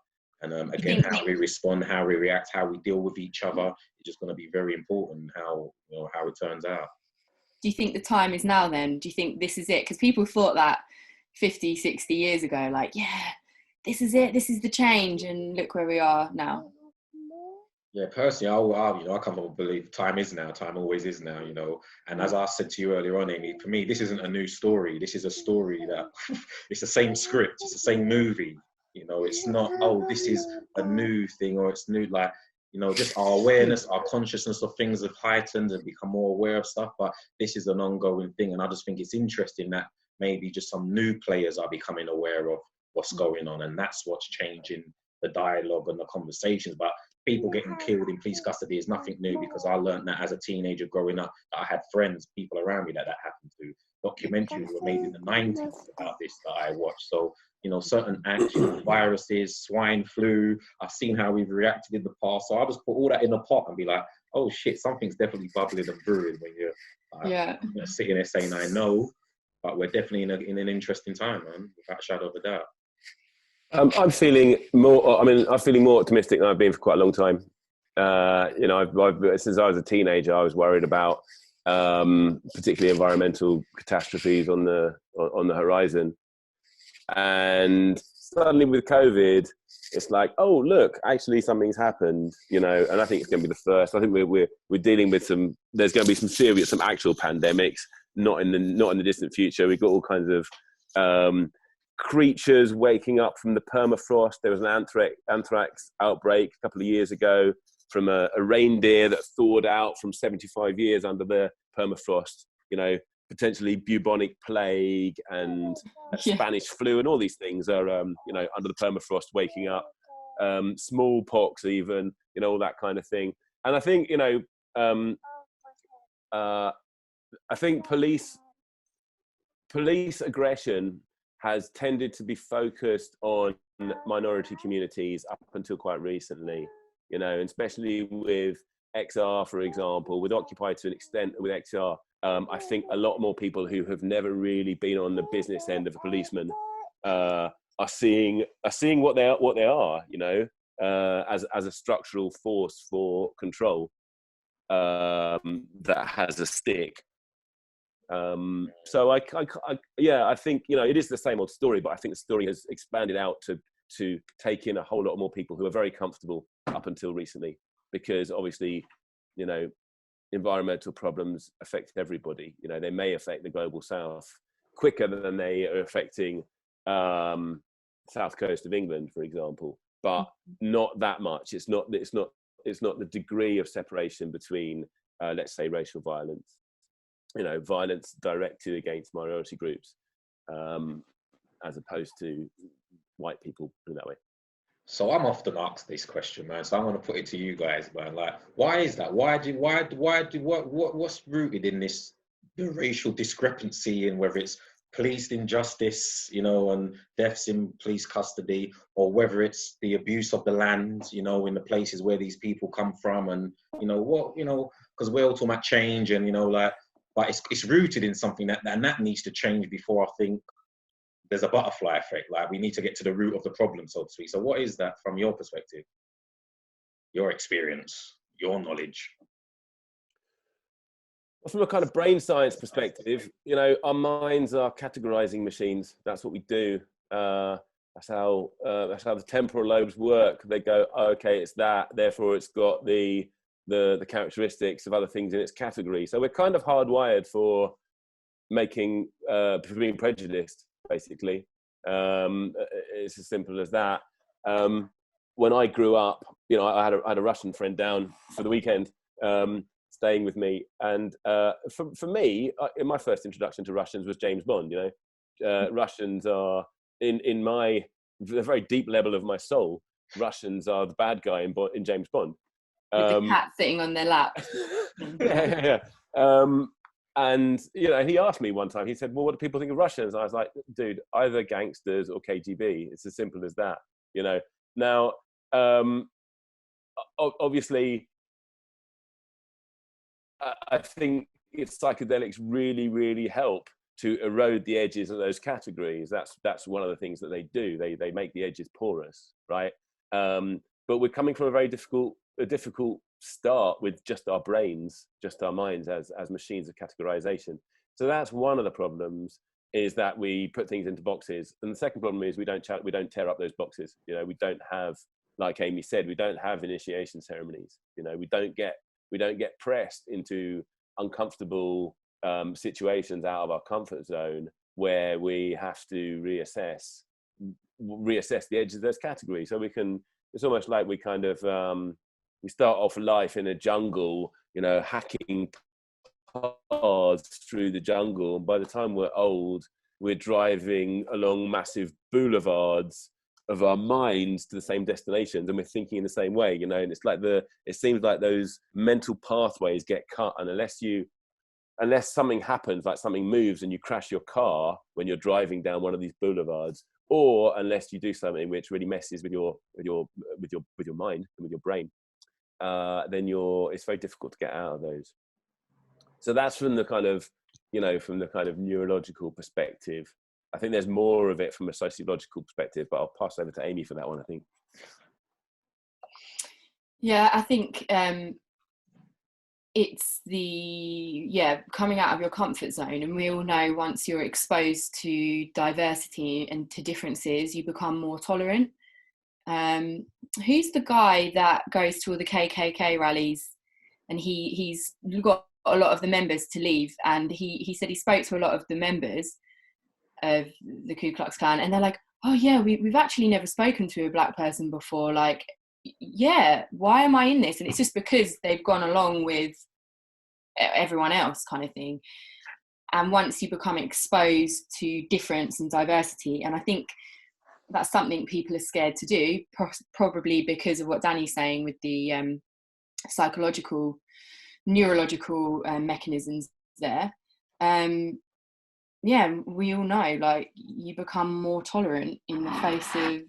And again, how we respond, how we react, how we deal with each other is just going to be very important, how it turns out. Do you think the time is now then? Do you think this is it? Because people thought that 50, 60 years ago, like, this is it, this is the change, and look where we are now. Yeah, personally, I come from a belief time is now, time always is now, and as I said to you earlier on, Aimee, for me, this isn't a new story. This is a story that, it's the same script, it's the same movie, it's not, this is a new thing, or it's new, like, just our awareness, our consciousness of things have heightened and become more aware of stuff, but this is an ongoing thing. And I just think it's interesting that maybe just some new players are becoming aware of what's going on, and that's what's changing the dialogue and the conversations. But people getting killed in police custody is nothing new, because I learned that as a teenager growing up. I had friends, people around me that happened to. Documentaries were made in the 90s about this that I watched. So, certain actions, viruses, swine flu, I've seen how we've reacted in the past. So I'll just put all that in a pot and be like, oh shit, something's definitely bubbling and brewing when you're sitting there saying, I know, but we're definitely in an interesting time, man, without a shadow of a doubt. I'm feeling more optimistic than I've been for quite a long time. I've since I was a teenager, I was worried about particularly environmental catastrophes on the horizon. And suddenly with COVID, it's like, oh, look, actually something's happened, and I think it's going to be the first. I think we're dealing with there's going to be some actual pandemics, not in the distant future. We've got all kinds of creatures waking up from the permafrost. There was an anthrax outbreak a couple of years ago from a reindeer that thawed out from 75 years under the permafrost, potentially bubonic plague and Spanish flu, and all these things are, under the permafrost waking up, smallpox even, all that kind of thing. And I think, I think police aggression has tended to be focused on minority communities up until quite recently, especially with XR, for example, with Occupy to an extent, with XR. I think a lot more people who have never really been on the business end of a policeman are seeing what they are, as a structural force for control that has a stick. So I think it is the same old story, but I think the story has expanded out to take in a whole lot more people who are very comfortable up until recently, because obviously, environmental problems affect everybody. They may affect the global south quicker than they are affecting south coast of England, for example, but not that much. It's not the degree of separation between, let's say, racial violence, violence directed against minority groups, as opposed to white people, put it that way. So I'm often asked this question, man. So I'm going to put it to you guys, man. Like, why is that? What's rooted in this, the racial discrepancy, in whether it's police injustice, and deaths in police custody, or whether it's the abuse of the land, in the places where these people come from, and because we're all talking about change, and but it's rooted in something that needs to change before I think there's a butterfly effect. Like, we need to get to the root of the problem, so to speak. So what is that from your perspective, your experience, your knowledge? From a kind of brain science perspective, our minds are categorizing machines. That's what we do. That's how the temporal lobes work. They go, oh, okay, it's that, therefore it's got the characteristics of other things in its category. So we're kind of hardwired for for being prejudiced, basically. It's as simple as that. When I grew up, I had a Russian friend down for the weekend, staying with me, and for me, in my first introduction to Russians was James Bond. Russians are in the very deep level of my soul. Russians are the bad guy in James Bond, with the cat sitting on their lap. yeah. And he asked me one time. He said, "Well, what do people think of Russians?" And I was like, "Dude, either gangsters or KGB. It's as simple as that." Now, obviously, I think psychedelics really, really help to erode the edges of those categories. That's one of the things that they do. They make the edges porous, right? But we're coming from a very difficult start with just our brains, just our minds as machines of categorization. So that's one of the problems, is that we put things into boxes. And the second problem is we don't tear up those boxes. We don't have, like Aimee said, we don't have initiation ceremonies. We don't get pressed into uncomfortable situations out of our comfort zone where we have to reassess the edges of those categories. So it's almost like we kind of we start off life in a jungle, hacking paths through the jungle, and by the time we're old, we're driving along massive boulevards of our minds to the same destinations, and we're thinking in the same way, and it's like it seems like those mental pathways get cut, and unless something happens, like something moves and you crash your car when you're driving down one of these boulevards, or unless you do something which really messes with your mind and with your brain, then it's very difficult to get out of those. So that's from the kind of neurological perspective. I think there's more of it from a sociological perspective, but I'll pass over to Aimee for that one, I think. Yeah, I think it's coming out of your comfort zone. And we all know once you're exposed to diversity and to differences, you become more tolerant. Who's the guy that goes to all the KKK rallies, and he's got a lot of the members to leave, and he said he spoke to a lot of the members of the Ku Klux Klan, and they're like, oh yeah, we've actually never spoken to a black person before, like, yeah, why am I in this? And it's just because they've gone along with everyone else, kind of thing. And once you become exposed to difference and diversity, and I think that's something people are scared to do, probably because of what Danny's saying with the psychological, neurological mechanisms there. We all know, like, you become more tolerant in the face of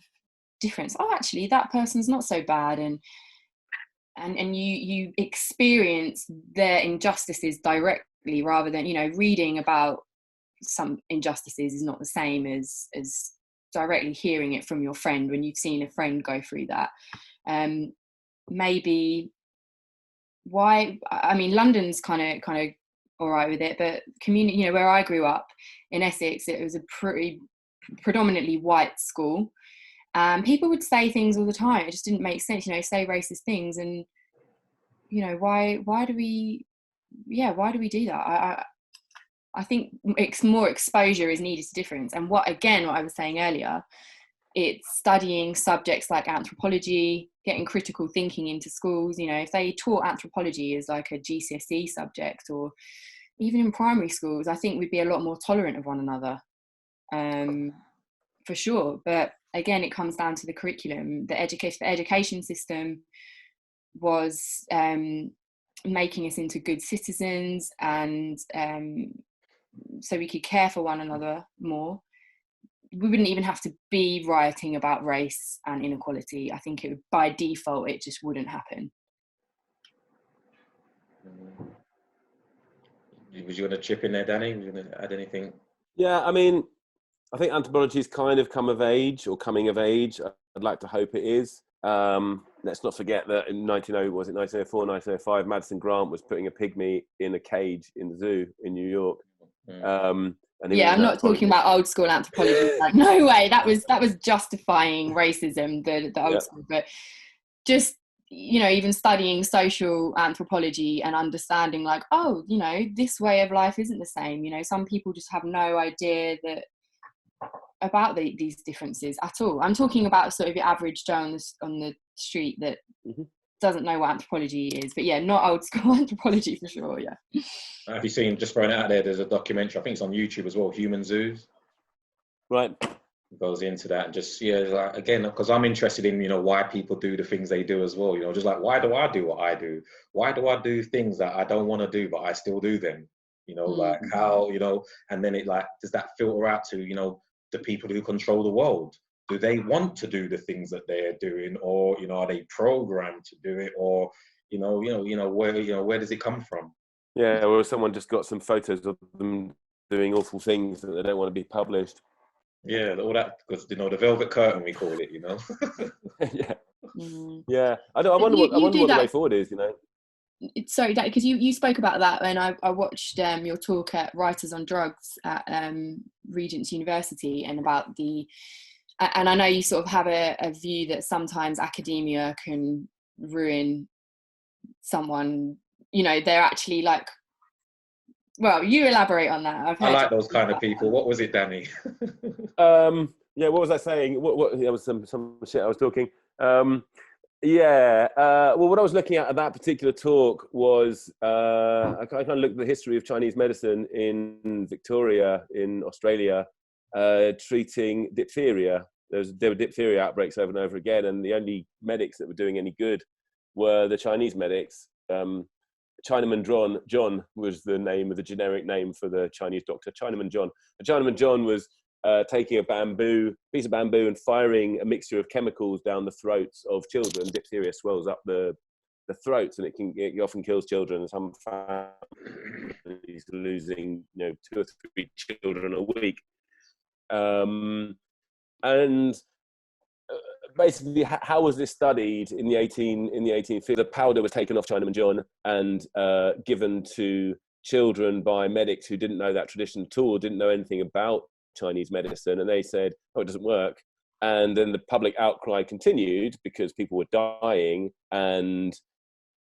difference. Oh, actually, that person's not so bad, and you experience their injustices directly, rather than reading about some injustices is not the same as directly hearing it from your friend when you've seen a friend go through that. Maybe why, I mean, London's kind of all right with it, but community, where I grew up in Essex, it was a pretty predominantly white school. People would say things all the time. It just didn't make sense, say racist things. And, why do we do that? I think more exposure is needed to difference. And what I was saying earlier, it's studying subjects like anthropology, getting critical thinking into schools. You know, if they taught anthropology as like a GCSE subject, or even in primary schools, I think we'd be a lot more tolerant of one another, for sure. But again, it comes down to the curriculum. The education system was making us into good citizens, and so we could care for one another more. We wouldn't even have to be rioting about race and inequality. I think it would, by default, it just wouldn't happen. Was you going to chip in there, Danny? Was you going to add anything? Yeah, I mean, I think anthropology's kind of come of age, or coming of age. I'd like to hope it is. Let's not forget that in 1904, 1905, Madison Grant was putting a pygmy in a cage in the zoo in New York. And yeah, I'm not talking about old school anthropology. Like, no way, that was justifying racism, the old school. But just, you know, even studying social anthropology and understanding, like, oh, you know, this way of life isn't the same. You know, some people just have no idea about these differences at all. I'm talking about sort of your average Joe on the street that doesn't know what anthropology is. But yeah, not old school anthropology for sure. Yeah. Have you seen, just throwing it out there, there's a documentary, I think it's on YouTube as well, Human Zoos. Right. It goes into that, and just, yeah, like, again, because I'm interested in, you know, why people do the things they do as well. You know, just like, why do I do what I do? Why do I do things that I don't want to do, but I still do them? You know, like how, you know, and then it like, does that filter out to, you know, the people who control the world? Do they want to do the things that they're doing, or, you know, are they programmed to do it, or, where does it come from? Yeah, or someone just got some photos of them doing awful things that they don't want to be published. Yeah, all that, because, you know, the velvet curtain, we call it, you know. Yeah, yeah. I wonder what the way forward is, you know. Sorry, because you spoke about that, and I watched your talk at Writers on Drugs at Regent's University, and about and I know you sort of have a view that sometimes academia can ruin someone. You know, they're actually like, well, you elaborate on that. I like those kind of people. What was it, Danny? Yeah, what was I saying? What there was some shit I was talking. Well, what I was looking at that particular talk was I kind of looked at the history of Chinese medicine in Victoria, in Australia, treating diphtheria. There were diphtheria outbreaks over and over again, and the only medics that were doing any good were the Chinese medics. Chinaman John was the name of the generic name for the Chinese doctor. Chinaman John. And Chinaman John was taking a piece of bamboo and firing a mixture of chemicals down the throats of children. Diphtheria swells up the throats, and it often kills children. Some families losing, you know, 2 or 3 children a week. And basically, how was this studied in the 1850s? The powder was taken off Chinaman John and given to children by medics who didn't know that tradition at all, didn't know anything about Chinese medicine, and they said, oh, it doesn't work. And then the public outcry continued because people were dying, and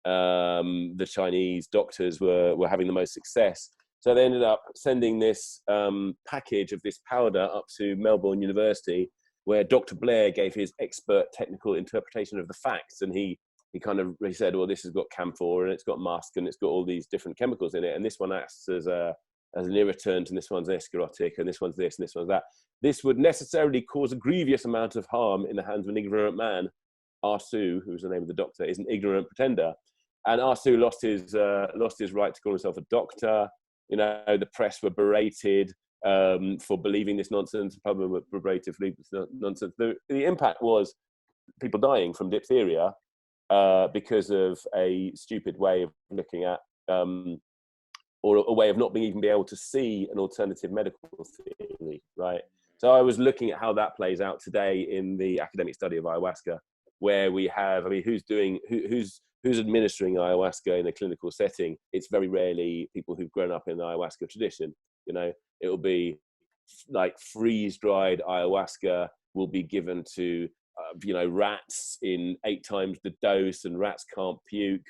the Chinese doctors were having the most success. So they ended up sending this package of this powder up to Melbourne University, where Dr. Blair gave his expert technical interpretation of the facts. And he said, well, this has got camphor, and it's got musk, and it's got all these different chemicals in it. And this one acts as an irritant, and this one's escharotic, and this one's this, and this one's that. This would necessarily cause a grievous amount of harm in the hands of an ignorant man. Arsu, who was the name of the doctor, is an ignorant pretender. And Arsu lost his right to call himself a doctor. You know, the press were berated for believing this nonsense. The public were berated for believing this nonsense. The impact was people dying from diphtheria because of a stupid way of looking at, or a way of not being able to see an alternative medical theory, right? So I was looking at how that plays out today in the academic study of ayahuasca, where we have, I mean, who's administering ayahuasca in a clinical setting? It's very rarely people who've grown up in the ayahuasca tradition. You know, it will be like freeze-dried ayahuasca will be given to, rats in 8 times the dose, and rats can't puke.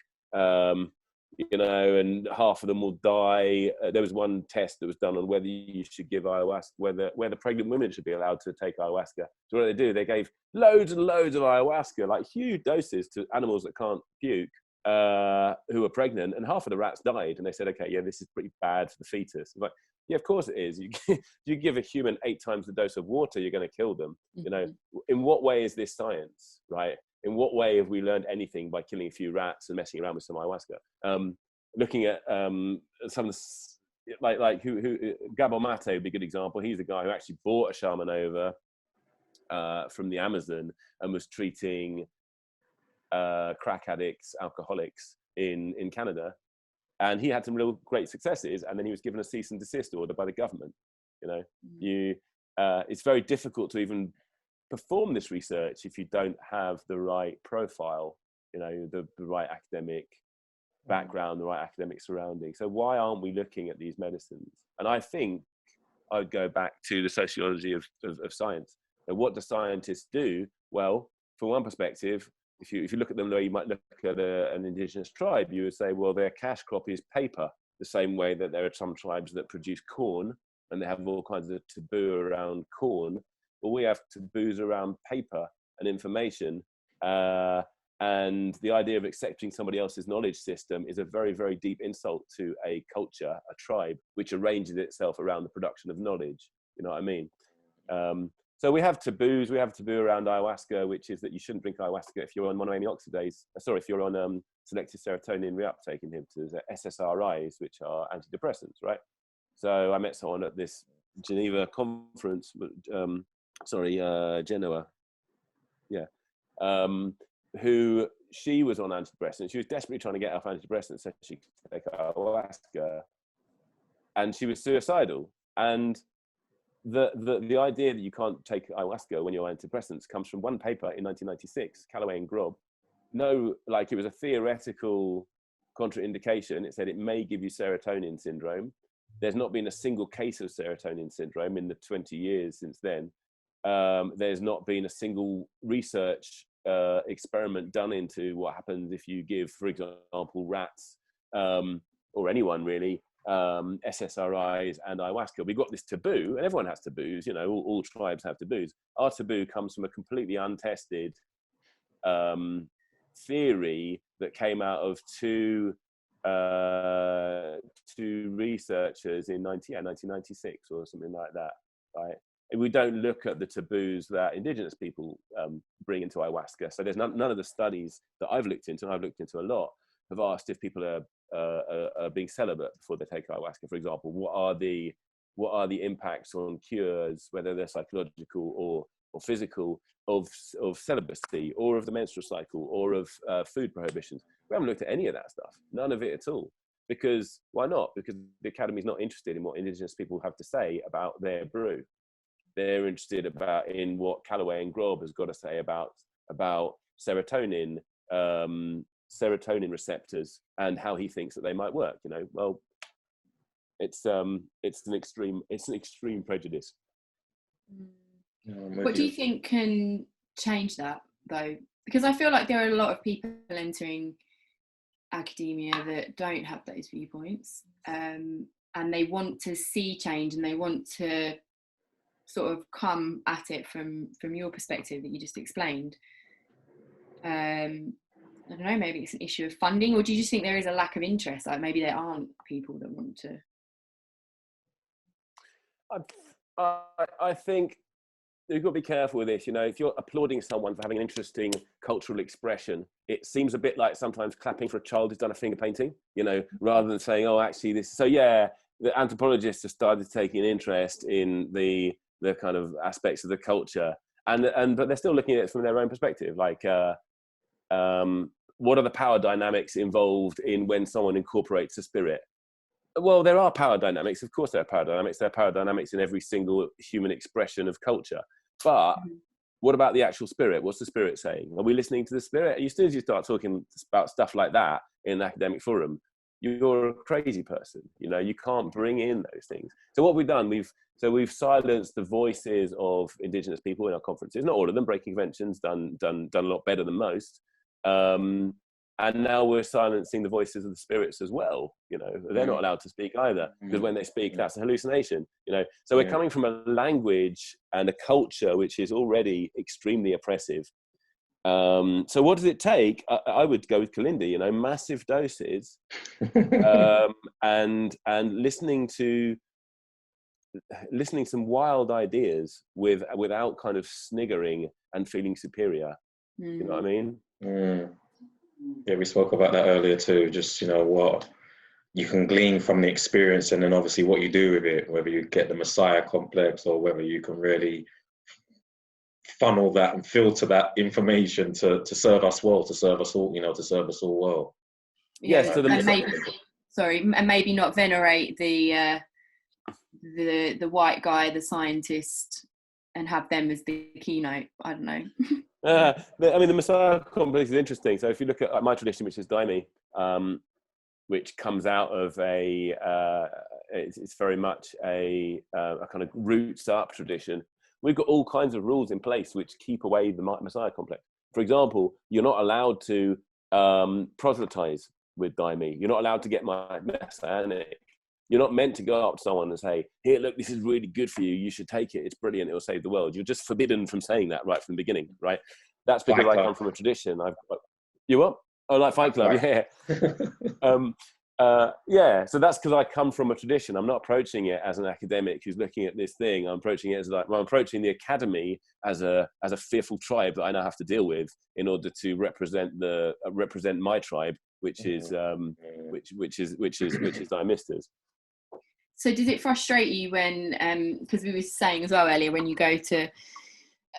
you know, and half of them will die. There was one test that was done on whether you should give ayahuasca, whether pregnant women should be allowed to take ayahuasca. So what did they do? They gave loads and loads of ayahuasca, like huge doses, to animals that can't puke, who are pregnant, and half of the rats died. And they said, okay, yeah, this is pretty bad for the fetus. I'm like, yeah, of course it is. You give a human 8 times the dose of water, you're going to kill them. You know, in what way is this science, right? In what way have we learned anything by killing a few rats and messing around with some ayahuasca? Looking at some of the, like who Gabor Mate would be a good example. He's the guy who actually brought a shaman over from the Amazon and was treating crack addicts, alcoholics in Canada. And he had some real great successes, and then he was given a cease and desist order by the government. You know, it's very difficult to even perform this research if you don't have the right profile, you know, the right academic background, the right academic surroundings. So why aren't we looking at these medicines? And I think I would go back to the sociology of science. So what do scientists do? Well, from one perspective, if you look at them the way you might look at an indigenous tribe, you would say, well, their cash crop is paper, the same way that there are some tribes that produce corn and they have all kinds of taboo around corn. Well, we have taboos around paper and information. And the idea of accepting somebody else's knowledge system is a very, very deep insult to a culture, a tribe, which arranges itself around the production of knowledge. You know what I mean? So we have taboos. We have a taboo around ayahuasca, which is that you shouldn't drink ayahuasca if you're on monoamine oxidase. Sorry, if you're on selective serotonin reuptake inhibitors, SSRIs, which are antidepressants, right? So I met someone at this Geneva conference, Genoa, who she was on antidepressants. She was desperately trying to get off antidepressants so she could take ayahuasca, and she was suicidal. And the idea that you can't take ayahuasca when you're on antidepressants comes from one paper in 1996, Callaway and Grob. No, like, it was a theoretical contraindication. It said it may give you serotonin syndrome. There's not been a single case of serotonin syndrome in the 20 years since then. There's not been a single research experiment done into what happens if you give, for example, rats or anyone really, SSRIs and ayahuasca. We've got this taboo, and everyone has taboos, you know, all tribes have taboos. Our taboo comes from a completely untested theory that came out of two researchers in 1996 or something like that, right? And we don't look at the taboos that indigenous people bring into ayahuasca. So there's none of the studies that I've looked into, and I've looked into a lot, have asked if people are being celibate before they take ayahuasca, for example. What are the impacts on cures, whether they're psychological or physical, of celibacy, or of the menstrual cycle, or of food prohibitions? We haven't looked at any of that stuff, none of it at all. Because why not? Because the Academy's not interested in what indigenous people have to say about their brew. They're interested in what Callaway and Grob has got to say about serotonin, serotonin receptors, and how he thinks that they might work. You know, well, it's an extreme prejudice. What do you think can change that, though? Because I feel like there are a lot of people entering academia that don't have those viewpoints, and they want to see change, and they want to sort of come at it from your perspective that you just explained. I don't know, maybe it's an issue of funding, or do you just think there is a lack of interest? Like maybe there aren't people that want to. I think you've got to be careful with this. You know, if you're applauding someone for having an interesting cultural expression, it seems a bit like sometimes clapping for a child who's done a finger painting, you know, rather than saying, oh, actually this. So yeah, the anthropologists have started taking an interest in the kind of aspects of the culture, but they're still looking at it from their own perspective. Like, what are the power dynamics involved in when someone incorporates a spirit? Well, there are power dynamics. Of course, there are power dynamics. There are power dynamics in every single human expression of culture. But what about the actual spirit? What's the spirit saying? Are we listening to the spirit? As soon as you start talking about stuff like that in an academic forum, you're a crazy person. You know, you can't bring in those things. So what we've done, we've silenced the voices of indigenous people in our conferences. Not all of them. Breaking Convention's done a lot better than most. And now we're silencing the voices of the spirits as well. You know, they're not allowed to speak either, because when they speak, that's a hallucination. You know, so we're coming from a language and a culture which is already extremely oppressive. So what does it take? I would go with Kalinda, you know, massive doses, and listening some wild ideas without kind of sniggering and feeling superior. You know what I mean? Yeah, we spoke about that earlier too. Just, you know, what you can glean from the experience, and then obviously what you do with it, whether you get the Messiah complex or whether you can really funnel that and filter that information to serve us well, to serve us all, you know, to serve us all well. Yeah, Yes, and maybe not venerate the white guy, the scientist, and have them as the keynote. I don't know. I mean, the Messiah complex is interesting. So if you look at my tradition, which is Aimee, which comes out of it's very much a kind of roots up tradition. We've got all kinds of rules in place which keep away the Messiah complex. For example, you're not allowed to proselytize with Aimee. You're not allowed to get messianic. You're not meant to go up to someone and say, here, look, this is really good for you. You should take it. It's brilliant. It'll save the world. You're just forbidden from saying that right from the beginning, right? That's because I come from a tradition. You what? Oh, like Fight Club, yeah. Yeah, so that's because I come from a tradition. I'm not approaching it as an academic who's looking at this thing. I'm approaching it as I'm approaching the academy as a fearful tribe that I now have to deal with in order to represent my tribe, which is Diamistas. So does it frustrate you when, because we were saying as well earlier, when you go to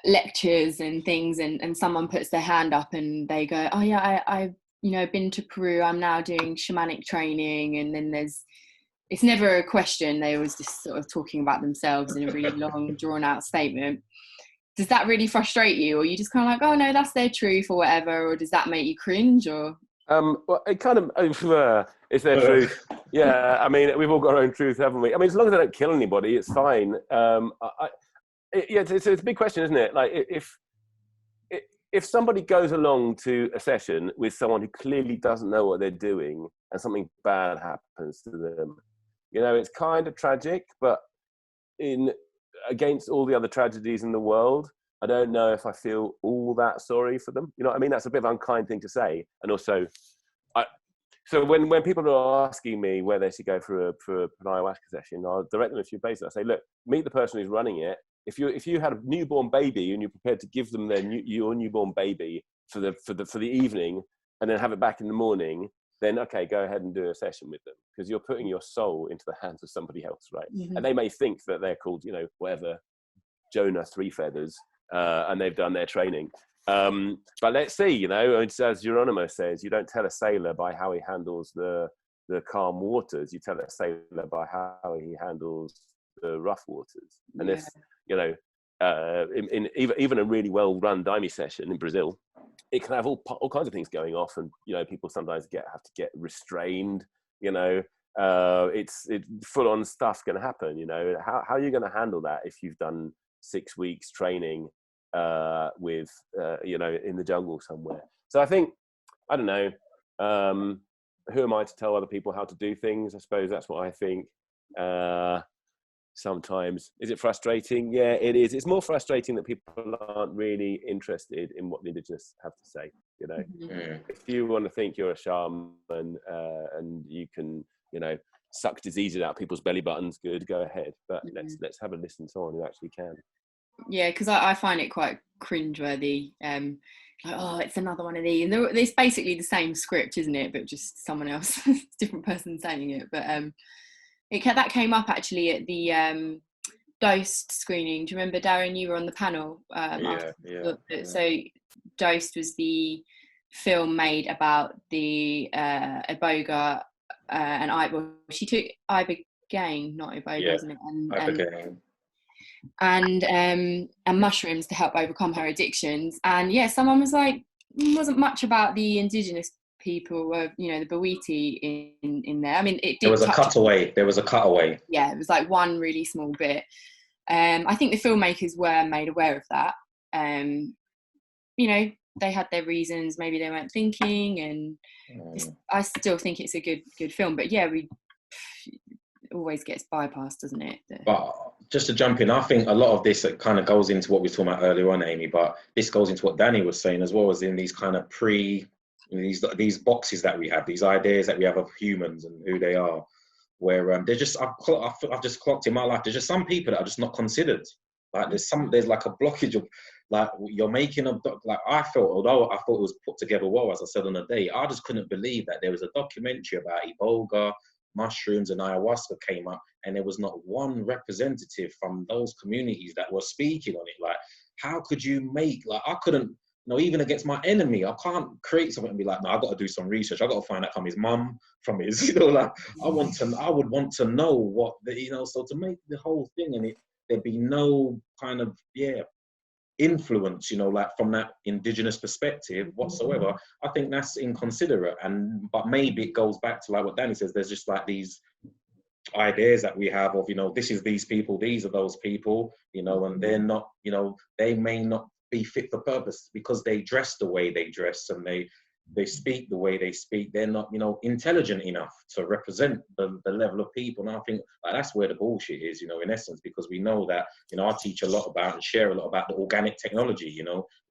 lectures and things and someone puts their hand up and they go, oh yeah, I've been to Peru, I'm now doing shamanic training, and then it's never a question, they always just sort of talking about themselves in a really long drawn out statement. Does that really frustrate you, or you just kind of like, oh no, that's their truth or whatever, or does that make you cringe? Or well, it kind of it's their truth. Yeah, I mean, we've all got our own truth, haven't we? I mean, as long as they don't kill anybody, it's fine. It's a big question, isn't it? Like, if somebody goes along to a session with someone who clearly doesn't know what they're doing and something bad happens to them, you know, it's kind of tragic. But against all the other tragedies in the world, I don't know if I feel all that sorry for them. You know what I mean? That's a bit of an unkind thing to say. And also, so when people are asking me where they should go for an ayahuasca session, I'll direct them a few places. I say, look, meet the person who's running it. If you had a newborn baby and you're prepared to give them your newborn baby for the evening and then have it back in the morning, then okay, go ahead and do a session with them, because you're putting your soul into the hands of somebody else, right? Mm-hmm. And they may think that they're called, you know, whatever, Jonah Three Feathers, and they've done their training. But let's see, you know, as Geronimo says, you don't tell a sailor by how he handles the calm waters. You tell a sailor by how he handles the rough waters. And this, you know, in even a really well-run Aimee session in Brazil, it can have all kinds of things going off, and you know, people sometimes have to get restrained. You know, it's full-on stuff going to happen. You know, how are you going to handle that if you've done 6 weeks training with you know, in the jungle somewhere? So I think, I don't know, who am I to tell other people how to do things? I suppose that's what I think. Sometimes. Is it frustrating? Yeah, it is. It's more frustrating that people aren't really interested in what the indigenous have to say. You know, if you want to think you're a shaman and you can, you know, suck diseases out people's belly buttons, good, go ahead. But let's have a listen to someone who actually can. Yeah, because I find it quite cringeworthy. Like, oh, it's another one of these. And it's basically the same script, isn't it? But just someone else, different person saying it. But that came up actually at the Dosed screening. Do you remember, Darren, you were on the panel? So Dosed was the film made about the Iboga and she took ibogaine, not Iboga, isn't it? And mushrooms to help overcome her addictions. And yeah, someone was like, wasn't much about the indigenous people of, you know, the Bawiti in there. I mean, it did. There was a cutaway. Yeah, it was like one really small bit. I think the filmmakers were made aware of that. You know, they had their reasons. Maybe they weren't thinking, and I still think it's a good film. But yeah, it always gets bypassed, doesn't it? But just to jump in, I think a lot of this kind of goes into what we were talking about earlier on, Aimee. But this goes into what Danny was saying as well, as in these kind of these boxes that we have, these ideas that we have of humans and who they are. Where they're just, I've just clocked in my life, there's just some people that are just not considered. Like there's like a blockage of, like, you're making like, I felt, although I thought it was put together well, as I said on the day, I just couldn't believe that there was a documentary about Iboga, mushrooms and ayahuasca came up, and there was not one representative from those communities that were speaking on it. Like, how could you make, like, I couldn't, even against my enemy, I can't create something and be like, no, I've got to do some research. I've got to find out from his mum, from his, like, I would want to know what, so to make the whole thing, and there'd be no kind of, influence, like from that indigenous perspective whatsoever. I think that's inconsiderate. But maybe it goes back to like what Danny says, there's just like these ideas that we have of, this is these people, these are those people, and they're not, they may not be fit for purpose because they dress the way they dress and they speak the way they speak. They're not, intelligent enough to represent the level of people. And I think like, that's where the bullshit is, in essence, because we know that, I teach a lot about and share a lot about the organic technology,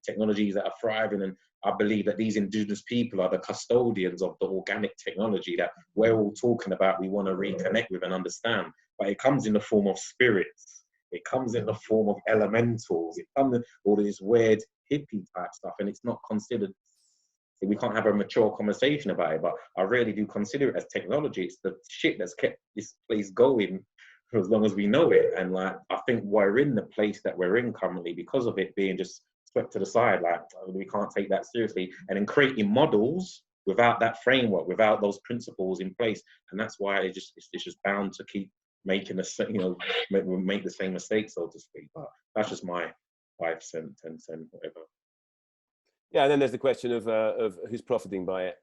technologies that are thriving. And I believe that these indigenous people are the custodians of the organic technology that we're all talking about, we want to reconnect with and understand. But it comes in the form of spirits. It comes in the form of elementals. It comes in all this weird hippie type stuff, and it's not considered. We can't have a mature conversation about it, but I really do consider it as technology. It's the shit that's kept this place going for as long as we know it. And like, I think we're in the place that we're in currently because of it being just swept to the side. Like, we can't take that seriously. And then creating models without that framework, without those principles in place. And that's why it's just bound to keep making make the same mistake, so to speak. But that's just my 5 cent, 10 cent, whatever. Yeah, and then there's the question of who's profiting by it.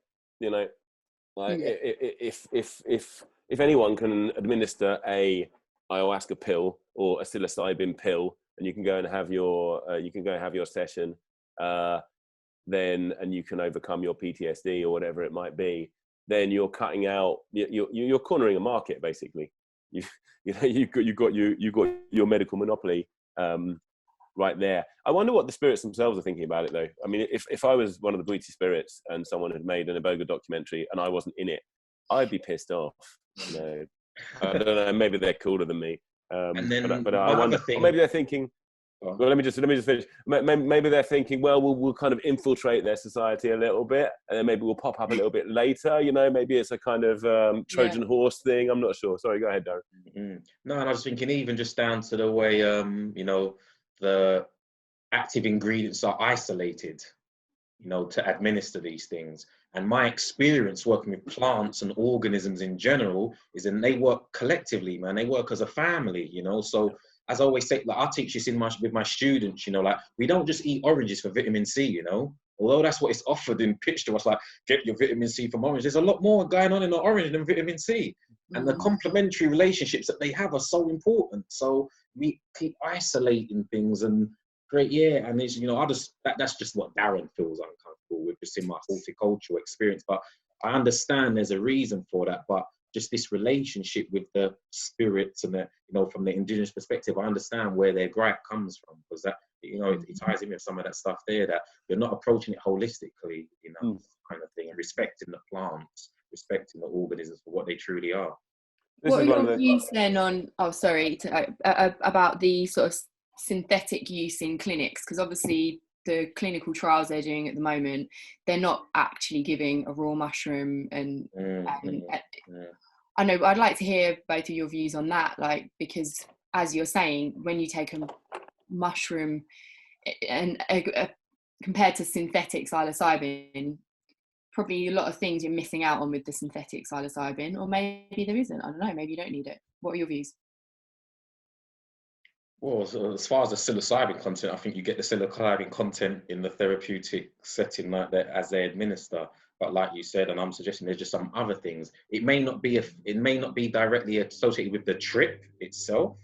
Like if anyone can administer a ayahuasca pill or a psilocybin pill, and you can go and have your session, then and you can overcome your PTSD or whatever it might be, then you're cutting out, you're cornering a market basically. You've got your medical monopoly right there. I wonder what the spirits themselves are thinking about it, though. I mean, if I was one of the Booty spirits and someone had made an Iboga documentary and I wasn't in it, I'd be pissed off. I don't know. Maybe they're cooler than me. And then, but I wonder. Maybe they're thinking. Well, let me just finish. Maybe they're thinking, well, we'll kind of infiltrate their society a little bit, and then maybe we'll pop up a little bit later. Maybe it's a kind of Trojan horse thing. I'm not sure. Sorry, go ahead, Darren. Mm-hmm. No, and I was thinking even just down to the way, the active ingredients are isolated, to administer these things. And my experience working with plants and organisms in general is that they work collectively, man. They work as a family, So as I always say, like I teach this with my students, like we don't just eat oranges for vitamin C, although that's what is offered and pitched to us, like get your vitamin C from orange. There's a lot more going on in the orange than vitamin C. And the complementary relationships that they have are so important. So we keep isolating things and great, and it's, that's just what Darren feels uncomfortable with, just in my horticultural experience. But I understand there's a reason for that. But just this relationship with the spirits and the, from the indigenous perspective, I understand where their gripe comes from, because that, it ties in with some of that stuff there, that you're not approaching it holistically, kind of thing, and respecting the plants, respecting the organisms for what they truly are. What are your views then on, about the sort of synthetic use in clinics? Because obviously the clinical trials they're doing at the moment, they're not actually giving a raw mushroom and I know I'd like to hear both of your views on that, like, because as you're saying, when you take a mushroom and compared to synthetic psilocybin, probably a lot of things you're missing out on with the synthetic psilocybin, or maybe there isn't. I don't know, maybe you don't need it. What are your views? Well, so as far as the psilocybin content, I think you get the psilocybin content in the therapeutic setting like that as they administer. But like you said, and I'm suggesting there's just some other things. It may not be directly associated with the trip itself.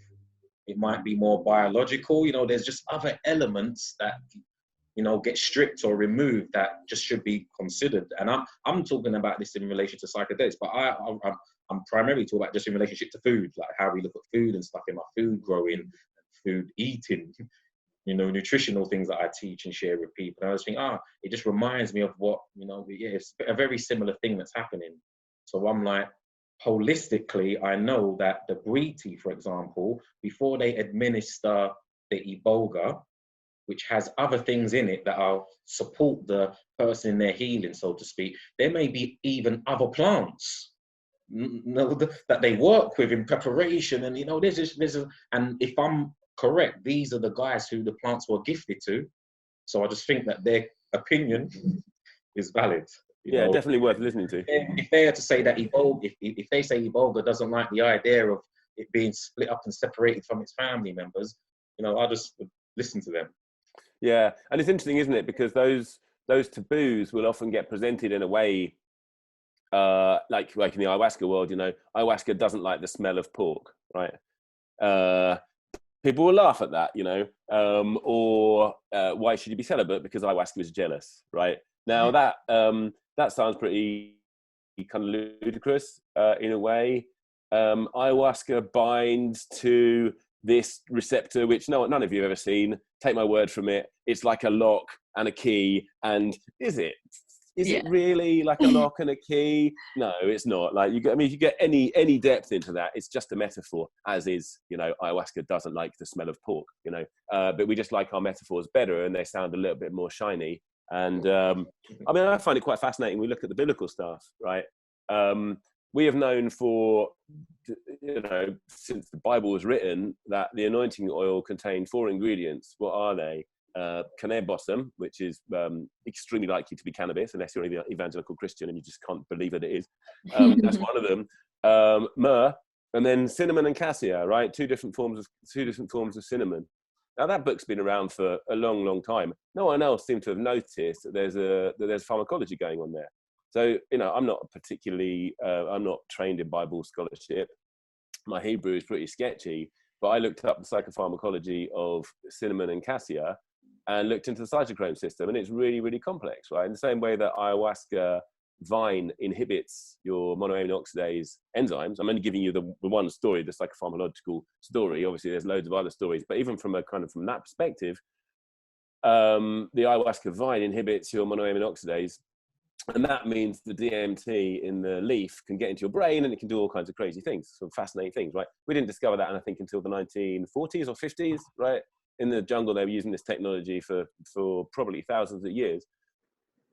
It might be more biological. There's just other elements that you know, get stripped or removed that just should be considered. And I'm talking about this in relation to psychedelics, but I'm primarily talking about just in relationship to food, like how we look at food and stuff in our food growing, food eating, you know, nutritional things that I teach and share with people. And I was thinking, it just reminds me of what, you know, it's a very similar thing that's happening. So I'm like, holistically, I know that the brew tea, for example, before they administer the iboga, which has other things in it that will support the person in their healing, so to speak, there may be even other plants that they work with in preparation. And, you know, and if I'm correct, these are the guys who the plants were gifted to. So I just think that their opinion is valid. You know, definitely worth listening to. If they are to say that Iboga, if they say Iboga doesn't like the idea of it being split up and separated from its family members, you know, I'll just listen to them. Yeah, and it's interesting, isn't it? Because those taboos will often get presented in a way, like in the ayahuasca world. You know, ayahuasca doesn't like the smell of pork, right? People will laugh at that, you know, or why should you be celibate? Because ayahuasca is jealous, right? Now that sounds pretty kind of ludicrous in a way. Ayahuasca binds to this receptor, which none of you have ever seen. Take my word from it. It's like a lock and a key. And is it really like a lock and a key? No, it's not. Like if you get any depth into that, it's just a metaphor, as is, you know, ayahuasca doesn't like the smell of pork, you know, but we just like our metaphors better and they sound a little bit more shiny. And I mean, I find it quite fascinating. We look at the biblical stuff, right? We have known for, you know, since the Bible was written, that the anointing oil contained 4 ingredients. What are they? Cannabosum, which is extremely likely to be cannabis, unless you're an evangelical Christian and you just can't believe that it is. That's one of them. Myrrh, and then cinnamon and cassia, right? Two different forms of cinnamon. Now that book's been around for a long, long time. No one else seemed to have noticed that there's pharmacology going on there. So, you know, I'm not trained in Bible scholarship. My Hebrew is pretty sketchy, but I looked up the psychopharmacology of cinnamon and cassia and looked into the cytochrome system, and it's really, really complex, right? In the same way that ayahuasca vine inhibits your monoamine oxidase enzymes. I'm only giving you the one story, the psychopharmacological story. Obviously, there's loads of other stories, but even from that perspective, the ayahuasca vine inhibits your monoamine oxidase. And that means the DMT in the leaf can get into your brain and it can do all kinds of crazy things, some fascinating things, right? We didn't discover that, I think, until the 1940s or 50s, right? In the jungle, they were using this technology for probably thousands of years.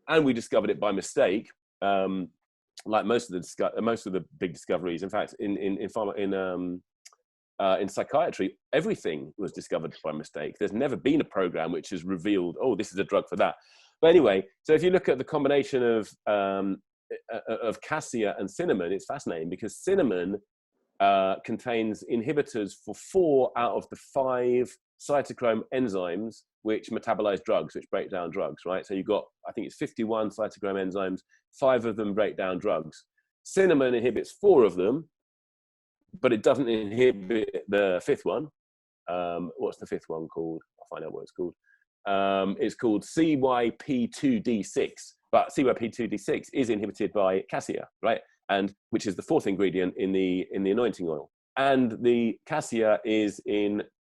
And we discovered it by mistake, like most of the big discoveries. In fact, in psychiatry, everything was discovered by mistake. There's never been a program which has revealed, oh, this is a drug for that. But anyway, so if you look at the combination of cassia and cinnamon, it's fascinating because cinnamon contains inhibitors for 4 out of the 5 cytochrome enzymes which metabolize drugs, which break down drugs, right? So you've got, I think it's 51 cytochrome enzymes, 5 of them break down drugs. Cinnamon inhibits 4 of them, but it doesn't inhibit the 5th one. What's the 5th one called? I'll find out what it's called. It's called CYP2D6, but CYP2D6 is inhibited by cassia, right? And which is the 4th ingredient in the anointing oil. And the cassia is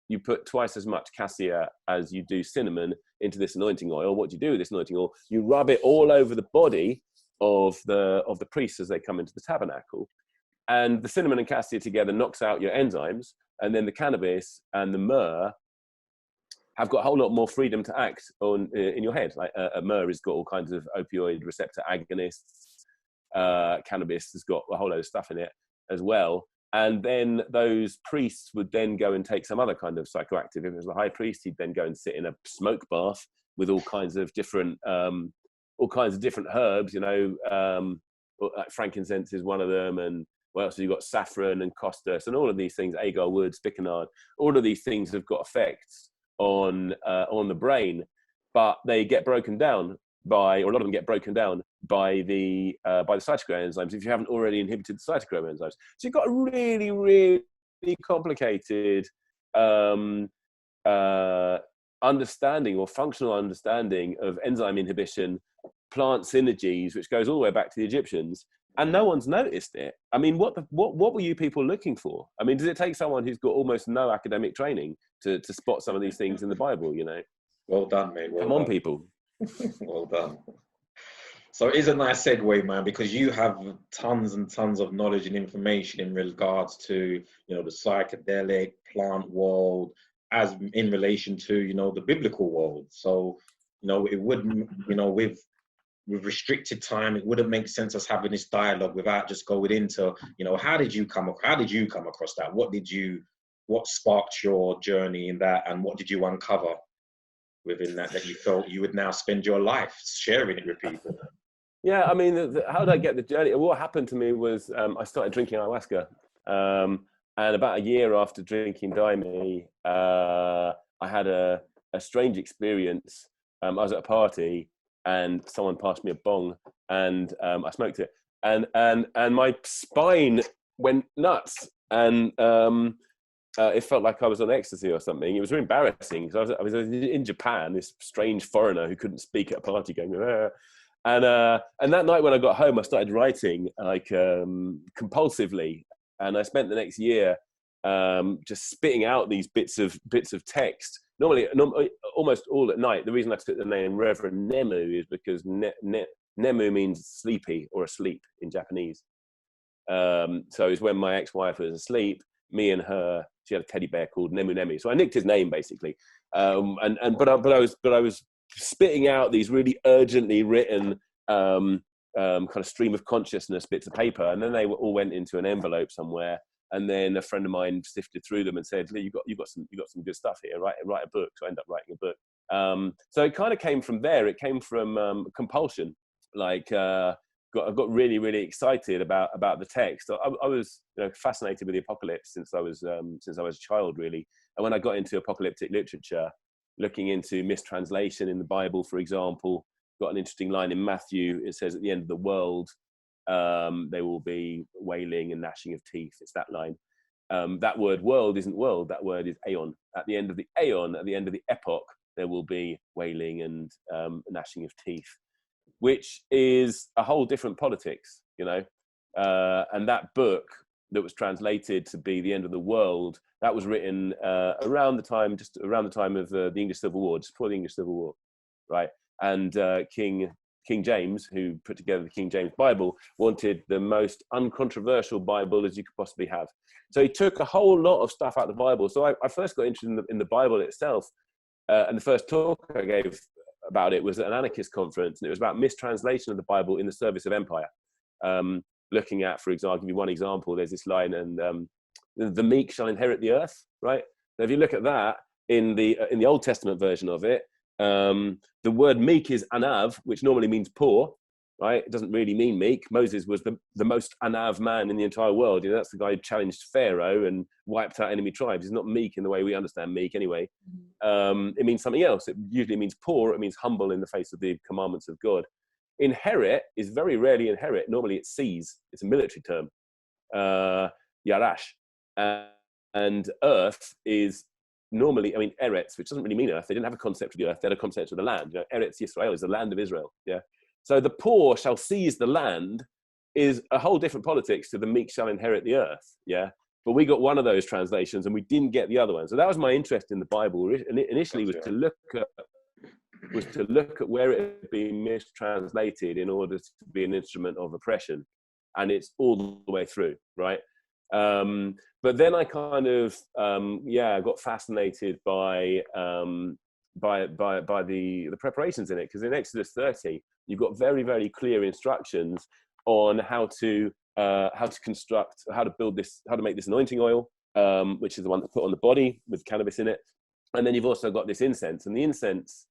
you put twice as much cassia as you do cinnamon into this anointing oil. What do you do with this anointing oil? You rub it all over the body of the priests as they come into the tabernacle. And the cinnamon and cassia together knocks out your enzymes, and then the cannabis and the myrrh have got a whole lot more freedom to act on in your head. Like myrrh has got all kinds of opioid receptor agonists. Cannabis has got a whole load of stuff in it as well. And then those priests would then go and take some other kind of psychoactive. If it was a high priest, he'd then go and sit in a smoke bath with all kinds of different herbs. You know, like frankincense is one of them, and what else have you got? Saffron and costus, and all of these things. Agar wood, spikenard. All of these things have got effects on the brain, but they get broken down by, or a lot of them get broken down by the cytochrome enzymes if you haven't already inhibited the cytochrome enzymes. So you've got a really, really complicated understanding or functional understanding of enzyme inhibition, plant synergies, which goes all the way back to the Egyptians, and no one's noticed it. I mean, what were you people looking for? I mean, does it take someone who's got almost no academic training to spot some of these things in the Bible, you know? Well done, mate. Well Come on, done. people. Well done. So it is a nice segue, man, because you have tons and tons of knowledge and information in regards to, you know, the psychedelic plant world as in relation to, you know, the biblical world. So, you know, it wouldn't, you know, with restricted time, it wouldn't make sense us having this dialogue without just going into, you know, how did you come across that? What sparked your journey in that, and what did you uncover within that you felt you would now spend your life sharing it with people? Yeah, I mean, how did I get the journey? What happened to me was I started drinking ayahuasca, and about a year after drinking Aimee, I had a strange experience. I was at a party, and someone passed me a bong, and I smoked it, and my spine went nuts, and it felt like I was on ecstasy or something. It was really embarrassing because I was in Japan, this strange foreigner who couldn't speak at a party, going, "Ah." And that night when I got home, I started writing like compulsively, and I spent the next year just spitting out these bits of text. Normally, almost all at night. The reason I took the name Reverend Nemu is because Nemu means sleepy or asleep in Japanese. So it was when my ex-wife was asleep, me and her, she had a teddy bear called Nemu. So I nicked his name basically. But I was spitting out these really urgently written kind of stream of consciousness bits of paper, and then they all went into an envelope somewhere. And then a friend of mine sifted through them and said, "You got some good stuff here. Write a book." So I ended up writing a book. So it kind of came from there. It came from compulsion. Like I got really, really excited about the text. I was, you know, fascinated with the apocalypse since I was a child, really. And when I got into apocalyptic literature, looking into mistranslation in the Bible, for example, got an interesting line in Matthew. It says, "At the end of the world, there will be wailing and gnashing of teeth." It's that line. That word "world" isn't world. That word is aeon. At the end of the aeon, at the end of the epoch, there will be wailing and gnashing of teeth, which is a whole different politics, you know. And that book that was translated to be The End of the World, that was written around the time of the English Civil War, just before the English Civil War, right? And King James, who put together the King James Bible, wanted the most uncontroversial Bible as you could possibly have. So he took a whole lot of stuff out of the Bible. So I first got interested in the Bible itself, and the first talk I gave about it was at an anarchist conference, and it was about mistranslation of the Bible in the service of empire. Looking at, for example, I'll give you one example. There's this line, and the meek shall inherit the earth, right? Now, if you look at that in the Old Testament version of it, the word meek is anav, which normally means poor, right? It doesn't really mean meek. Moses was the most anav man in the entire world. You know, that's the guy who challenged Pharaoh and wiped out enemy tribes. He's not meek in the way we understand meek anyway. It means something else. It usually means poor. It means humble in the face of the commandments of God. Inherit is very rarely inherit. Normally it's seize. It's a military term. Yarash. And earth is normally, I mean, Eretz, which doesn't really mean earth. They didn't have a concept of the earth. They had a concept of the land. You know, Eretz Yisrael is the land of Israel. Yeah. So the poor shall seize the land is a whole different politics to the meek shall inherit the earth. Yeah. But we got one of those translations and we didn't get the other one. So that was my interest in the Bible. Initially was to look at where it had been mistranslated in order to be an instrument of oppression. And it's all the way through, right? But then I kind of got fascinated by the preparations in it, because in Exodus 30 you've got very, very clear instructions on how to construct, how to make this anointing oil, which is the one that's put on the body with cannabis in it. And then you've also got this incense, and the incense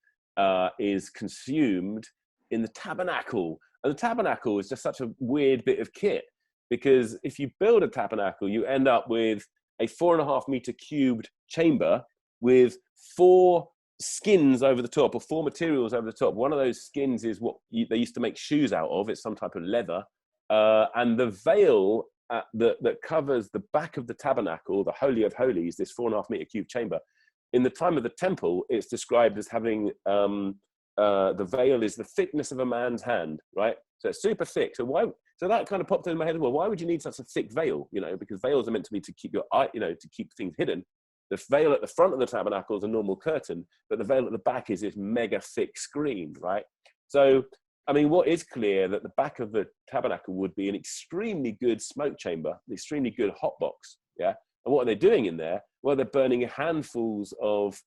is consumed in the tabernacle. And the tabernacle is just such a weird bit of kit, because if you build a tabernacle, you end up with a 4.5 meter cubed chamber with 4 skins over the top, or 4 materials over the top. One of those skins is what they used to make shoes out of. It's some type of leather. And the veil that covers the back of the tabernacle, the Holy of Holies, this 4.5 meter cube chamber, in the time of the temple, it's described as having the veil is the thickness of a man's hand, right? So it's super thick. So that kind of popped into my head. Well, why would you need such a thick veil? You know, because veils are meant to be to keep your eye, you know, to keep things hidden. The veil at the front of the tabernacle is a normal curtain, but the veil at the back is this mega thick screen, right? So, I mean, what is clear that the back of the tabernacle would be an extremely good smoke chamber, an extremely good hot box, yeah? And what are they doing in there? Well, they're burning handfuls of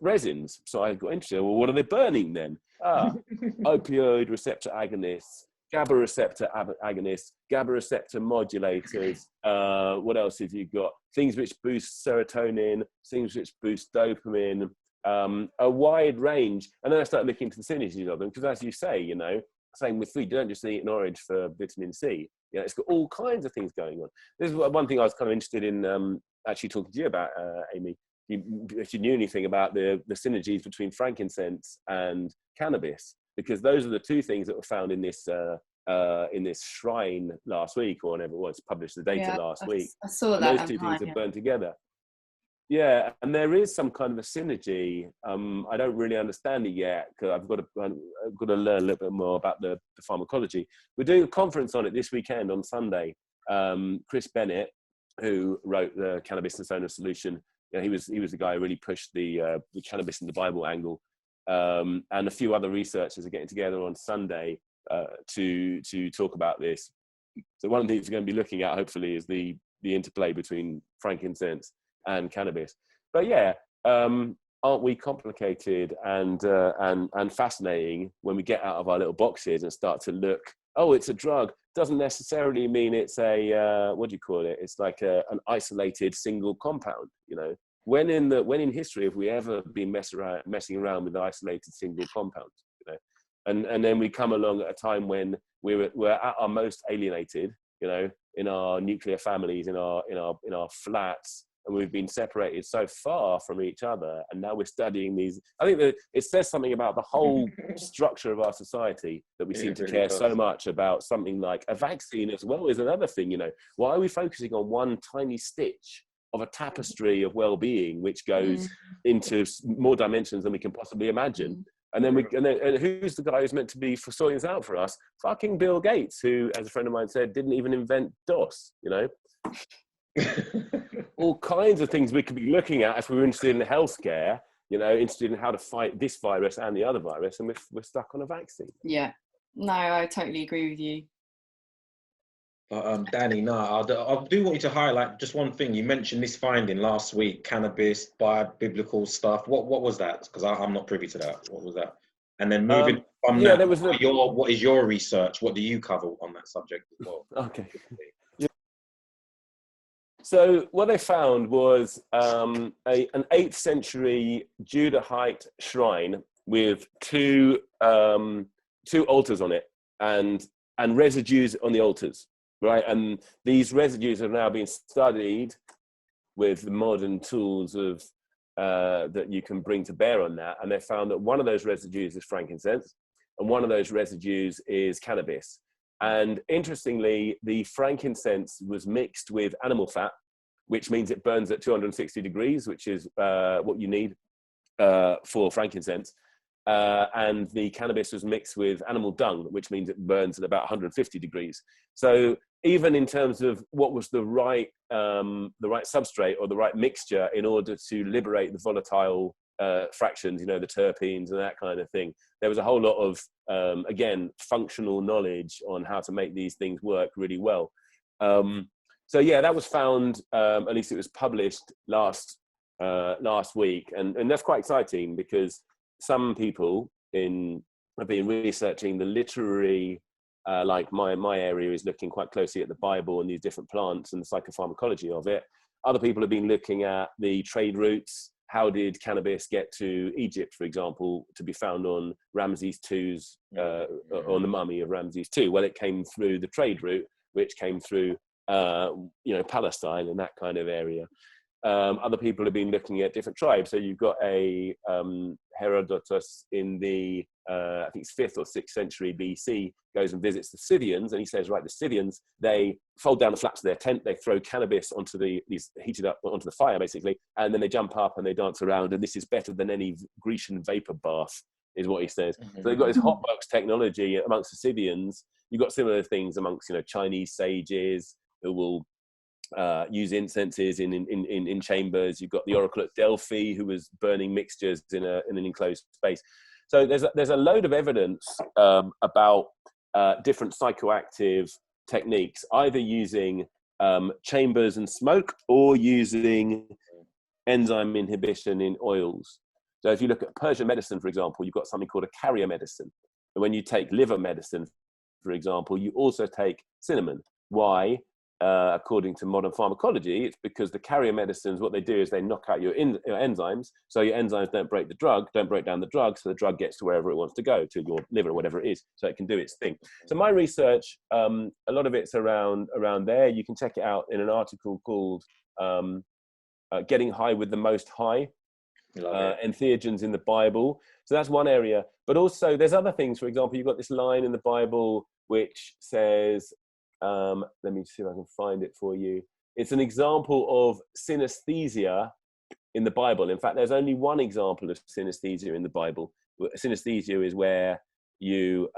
resins. So I got interested. Well, what are they burning then? Opioid receptor agonists, GABA receptor agonists, GABA receptor modulators. What else have you got? Things which boost serotonin, things which boost dopamine, a wide range. And then I started looking into the synergies of them, because as you say, you know, same with food, you don't just eat an orange for vitamin C. You know, it's got all kinds of things going on. This is one thing I was kind of interested in actually talking to you about, Aimee. If you knew anything about the synergies between frankincense and cannabis, because those are the two things that were found in this shrine last week, or whenever it was, published the data last week. I saw and that. those two things have burned together. Yeah, and there is some kind of a synergy. I don't really understand it yet, because I've got to learn a little bit more about the pharmacology. We're doing a conference on it this weekend on Sunday. Chris Bennett, who wrote the Cannabis and Sonar Solution, you know, he was the guy who really pushed the cannabis in the Bible angle, and a few other researchers are getting together on Sunday to talk about this. So one of the things we're going to be looking at, hopefully, is the interplay between frankincense and cannabis. But yeah, aren't we complicated and fascinating when we get out of our little boxes and start to look? Oh, it's a drug. Doesn't necessarily mean it's a what do you call it? It's like an isolated single compound. You know, when in history have we ever been messing around with isolated single compounds? You know, and then we come along at a time when we're at our most alienated. You know, in our nuclear families, in our flats. And we've been separated so far from each other, and now we're studying these. I think that it says something about the whole structure of our society that we seem to care so much about something like a vaccine as well is another thing. You know, why are we focusing on one tiny stitch of a tapestry of well-being which goes into more dimensions than we can possibly imagine? And then and who's the guy who's meant to be sorting this out for us? Fucking Bill Gates, who, as a friend of mine said, didn't even invent DOS. You know. All kinds of things we could be looking at if we were interested in healthcare, you know, interested in how to fight this virus and the other virus, and we're stuck on a vaccine. Yeah, no, I totally agree with you. Danny, no, I do want you to highlight just one thing. You mentioned this finding last week, cannabis, biblical stuff. What was that? Because I'm not privy to that. What was that? And then moving from that, there was what is your research? What do you cover on that subject as well? Okay. So what they found was an 8th century Judahite shrine with two altars on it and residues on the altars, right? And these residues have now been studied with the modern tools of that you can bring to bear on that. And they found that one of those residues is frankincense, and one of those residues is cannabis. And interestingly, the frankincense was mixed with animal fat, which means it burns at 260 degrees, which is what you need for frankincense. And the cannabis was mixed with animal dung, which means it burns at about 150 degrees. So even in terms of what was the right substrate or the right mixture in order to liberate the volatile fractions, you know, the terpenes and that kind of thing, there was a whole lot of, again, functional knowledge on how to make these things work really well. So yeah, that was found, at least it was published last week. And that's quite exciting because some people have been researching the literary, like my area is looking quite closely at the Bible and these different plants and the psychopharmacology of it. Other people have been looking at the trade routes. How did cannabis get to Egypt, for example, to be found on Ramses II's, on the mummy of Ramses II? Well, it came through the trade route, which came through, Palestine and that kind of area. Other people have been looking at different tribes. So you've got a Herodotus in the I think it's 5th or 6th century BC, goes and visits the Scythians, and he says, right, the Scythians, they fold down the flaps of their tent, they throw cannabis onto these heated up onto the fire, basically, and then they jump up and they dance around, and this is better than any Grecian vapor bath, is what he says. So they've got this hotbox technology amongst the Scythians. You've got similar things amongst, Chinese sages who will use incenses in chambers. You've got the Oracle at Delphi who was burning mixtures in an enclosed space. So there's a load of evidence about different psychoactive techniques, either using chambers and smoke or using enzyme inhibition in oils. So if you look at Persian medicine, for example, you've got something called a carrier medicine. And when you take liver medicine, for example, you also take cinnamon. Why? According to modern pharmacology, it's because the carrier medicines, what they do is they knock out your enzymes, so your enzymes don't break down the drug, so the drug gets to wherever it wants to go, to your liver or whatever it is, so it can do its thing. So my research, a lot of it's around there. You can check it out in an article called Getting High with the Most High, Entheogens in the Bible. So that's one area, but also there's other things. For example, you've got this line in the Bible which says, let me see if I can find it for you. It's an example of synesthesia in the Bible. In fact, there's only one example of synesthesia in the Bible. Synesthesia is where you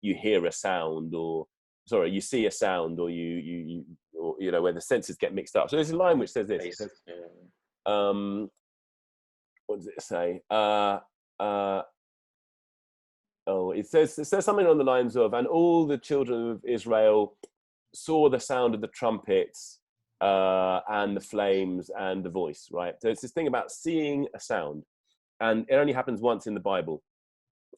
hear a sound, or sorry, you see a sound, or you know, where the senses get mixed up. So there's a line which says this. It says, what does it say? It says something on the lines of, and all the children of Israel saw the sound of the trumpets and the flames and the voice, right? So it's this thing about seeing a sound, and it only happens once in the Bible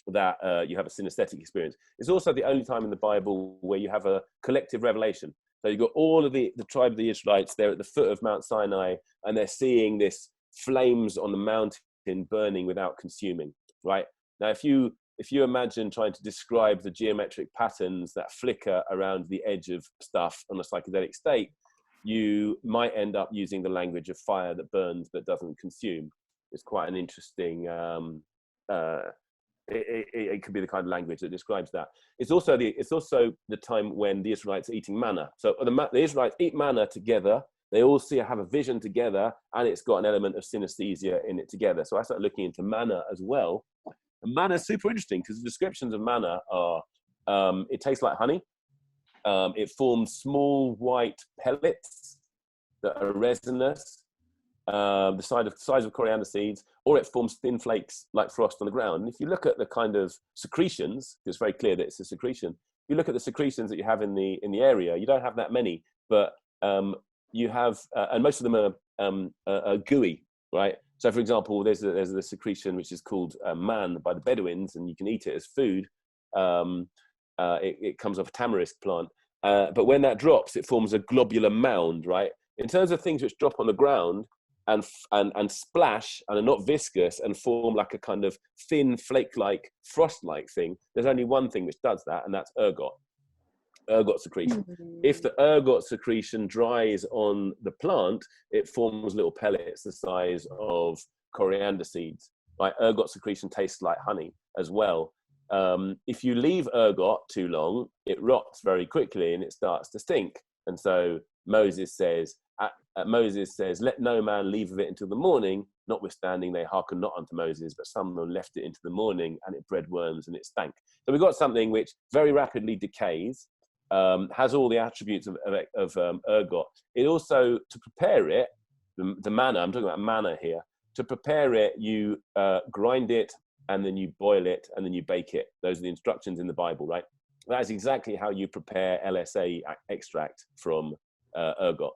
that you have a synesthetic experience. It's also the only time in the Bible where you have a collective revelation. So you've got all of the tribe of the Israelites, they're at the foot of Mount Sinai, and they're seeing this flames on the mountain burning without consuming, right? Now, if you imagine trying to describe the geometric patterns that flicker around the edge of stuff on a psychedelic state, you might end up using the language of fire that burns but doesn't consume. It's quite an interesting, it could be the kind of language that describes that. It's also the time when the Israelites are eating manna. So the Israelites eat manna together. They all have a vision together, and it's got an element of synesthesia in it together. So I started looking into manna as well. And manna is super interesting because the descriptions of manna are, it tastes like honey. It forms small white pellets that are resinous, the size of coriander seeds, or it forms thin flakes like frost on the ground. And if you look at the kind of secretions, it's very clear that it's a secretion. If you look at the secretions that you have in the area, you don't have that many, but you have, and most of them are gooey, right? So, for example, there's a secretion which is called man by the Bedouins, and you can eat it as food. It comes off a tamarisk plant, but when that drops, it forms a globular mound, right? In terms of things which drop on the ground and splash and are not viscous and form like a kind of thin flake-like, frost-like thing, there's only one thing which does that, and that's ergot secretion. If the ergot secretion dries on the plant, it forms little pellets the size of coriander seeds. Right? Ergot secretion tastes like honey as well. If you leave ergot too long, it rots very quickly and it starts to stink. And so Moses says, let no man leave of it until the morning, notwithstanding they hearken not unto Moses, but some of them left it into the morning, and it bred worms and it stank. So we've got something which very rapidly decays, has all the attributes of ergot. It also, to prepare it, the manna, I'm talking about manna here, to prepare it, you grind it, and then you boil it, and then you bake it. Those are the instructions in the Bible, right? That is exactly how you prepare LSA extract from ergot.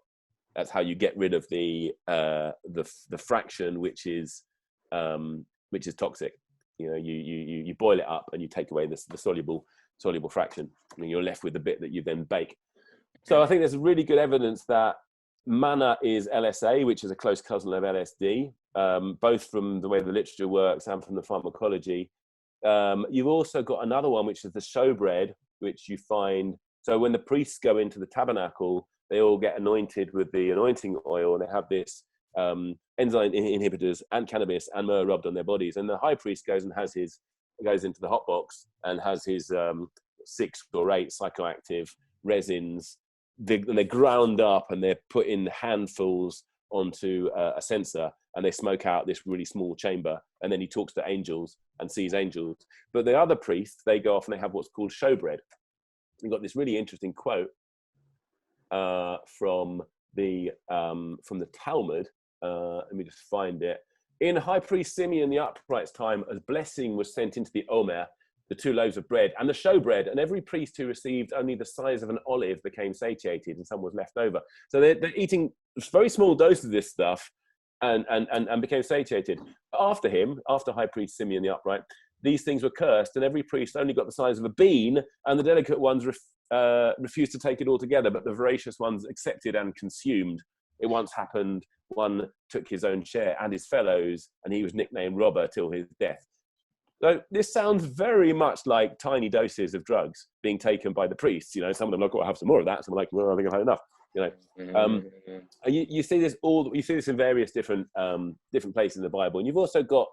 That's how you get rid of the fraction which is toxic. You know, you boil it up and you take away the soluble fraction, and you're left with the bit that you then bake. So I think there's really good evidence that manna is LSA, which is a close cousin of LSD, both from the way the literature works and from the pharmacology. You've also got another one, which is the showbread, which you find. So when the priests go into the tabernacle, they all get anointed with the anointing oil, and they have this enzyme inhibitors and cannabis and myrrh rubbed on their bodies. And the high priest goes and has his goes into the hot box and has his 6 or 8 psychoactive resins. They're ground up and they're put in handfuls onto a sensor, and they smoke out this really small chamber, and then he talks to angels and sees angels. But the other priests, they go off and they have what's called showbread. We've got this really interesting quote from the Talmud. Let me just find it. In High Priest Simeon the Upright's time, a blessing was sent into the Omer, the 2 loaves of bread, and the showbread, and every priest who received only the size of an olive became satiated, and some was left over. So they're eating very small doses of this stuff and became satiated. After him, after High Priest Simeon the Upright, these things were cursed, and every priest only got the size of a bean, and the delicate ones refused to take it altogether, but the voracious ones accepted and consumed. It once happened, one took his own share and his fellows, and he was nicknamed Robber till his death. So this sounds very much like tiny doses of drugs being taken by the priests. You know, some of them like, "Oh, I'll have some more of that." Some are like, "Well, I think I've had enough." You know, you see this you see this in various different places in the Bible, and you've got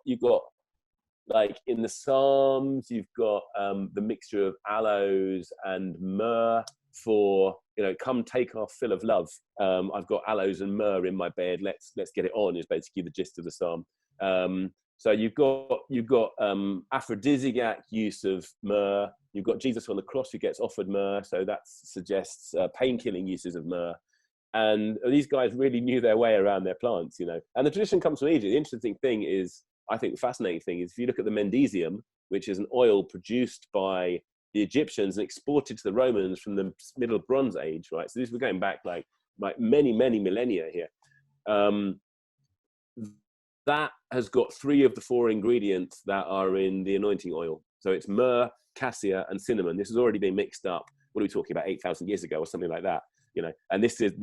like in the Psalms, you've got the mixture of aloes and myrrh for, you know, come take our fill of love. I've got aloes and myrrh in my bed. Let's get it on is basically the gist of the psalm. So you've got aphrodisiac use of myrrh. You've got Jesus on the cross who gets offered myrrh, so that suggests pain-killing uses of myrrh. And these guys really knew their way around their plants, you know. And the tradition comes from Egypt. The interesting thing is, I think the fascinating thing is, if you look at the Mendesium, which is an oil produced by the Egyptians and exported to the Romans from the Middle Bronze Age, right? So we're going back like many millennia here. That has got 3 of the 4 ingredients that are in the anointing oil. So it's myrrh, cassia, and cinnamon. This has already been mixed up. What are we talking about? 8,000 years ago or something like that, you know. And this is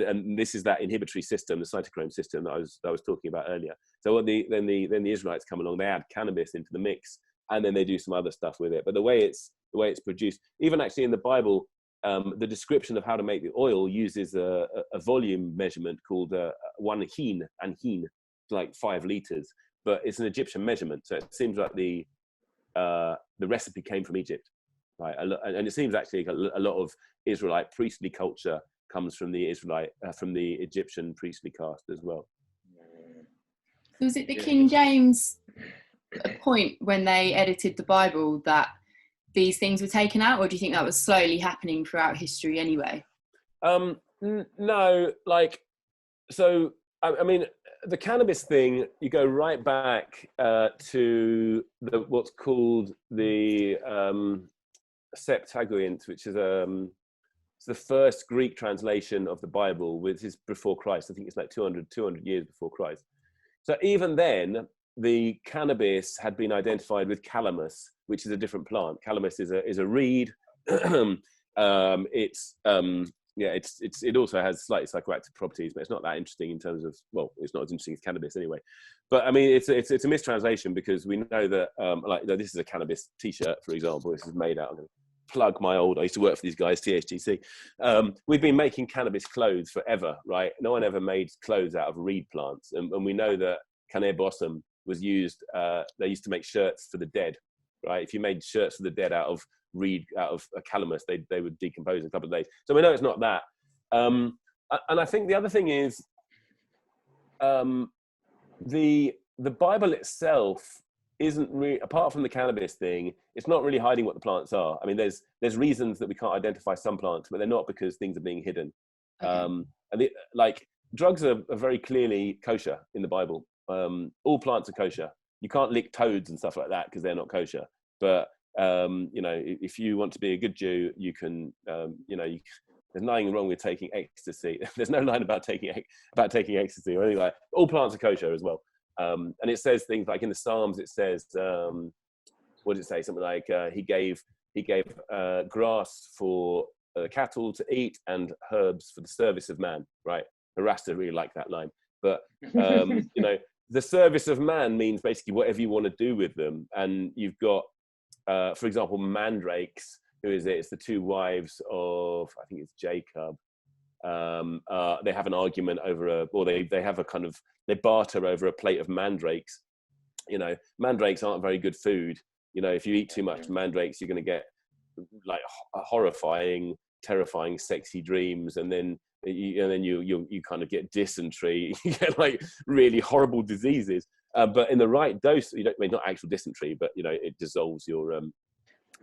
that inhibitory system, the cytochrome system that I was talking about earlier. So when then the Israelites come along, they add cannabis into the mix, and then they do some other stuff with it. But the way it's produced, even actually in the Bible, the description of how to make the oil uses a volume measurement called 1 hin, and hin, like 5 liters, but it's an Egyptian measurement. So it seems like the recipe came from Egypt, right? And it seems actually a lot of Israelite priestly culture comes from the Egyptian priestly caste as well. So was it the King James point when they edited the Bible that these things were taken out, or do you think that was slowly happening throughout history anyway? No, like, so I mean, the cannabis thing, you go right back to what's called the Septuagint, which is it's the first Greek translation of the Bible, which is before Christ. I think it's like 200 years before Christ. So even then, the cannabis had been identified with calamus, which is a different plant. Calamus is a reed. It also has slightly psychoactive properties, but it's not that interesting in terms of, well, it's not as interesting as cannabis anyway. But I mean, it's a mistranslation, because we know that this is a cannabis t-shirt, for example. This is made out. I'm going to plug my I used to work for these guys, THTC. We've been making cannabis clothes forever, right? No one ever made clothes out of reed plants, and we know that Cane blossom was used. They used to make shirts for the dead, right? If you made shirts for the dead out of reed, out of a calamus, they would decompose in a couple of days. So we know it's not that. And I think the other thing is the Bible itself isn't really, apart from the cannabis thing, it's not really hiding what the plants are. I mean, there's reasons that we can't identify some plants, but they're not because things are being hidden. Okay. And drugs are very clearly kosher in the Bible. All plants are kosher. You can't lick toads and stuff like that because they're not kosher. But if you want to be a good Jew, you can, there's nothing wrong with taking ecstasy. There's no line about taking ecstasy or anything like that. All plants are kosher as well. And it says things like in the Psalms, it says, what does it say? Something like he gave grass for cattle to eat and herbs for the service of man, right? The Rasta really like that line. But, the service of man means basically whatever you want to do with them. And you've got, for example, mandrakes. Who is it? It's the 2 wives of, I think it's Jacob. They have an argument over they barter over a plate of mandrakes. Mandrakes aren't very good food, You know, if you eat too much mandrakes, you're going to get like horrifying, terrifying, sexy dreams, and then you kind of get dysentery. You get like really horrible diseases. But in the right dose, I mean, not actual dysentery, but you know, it dissolves your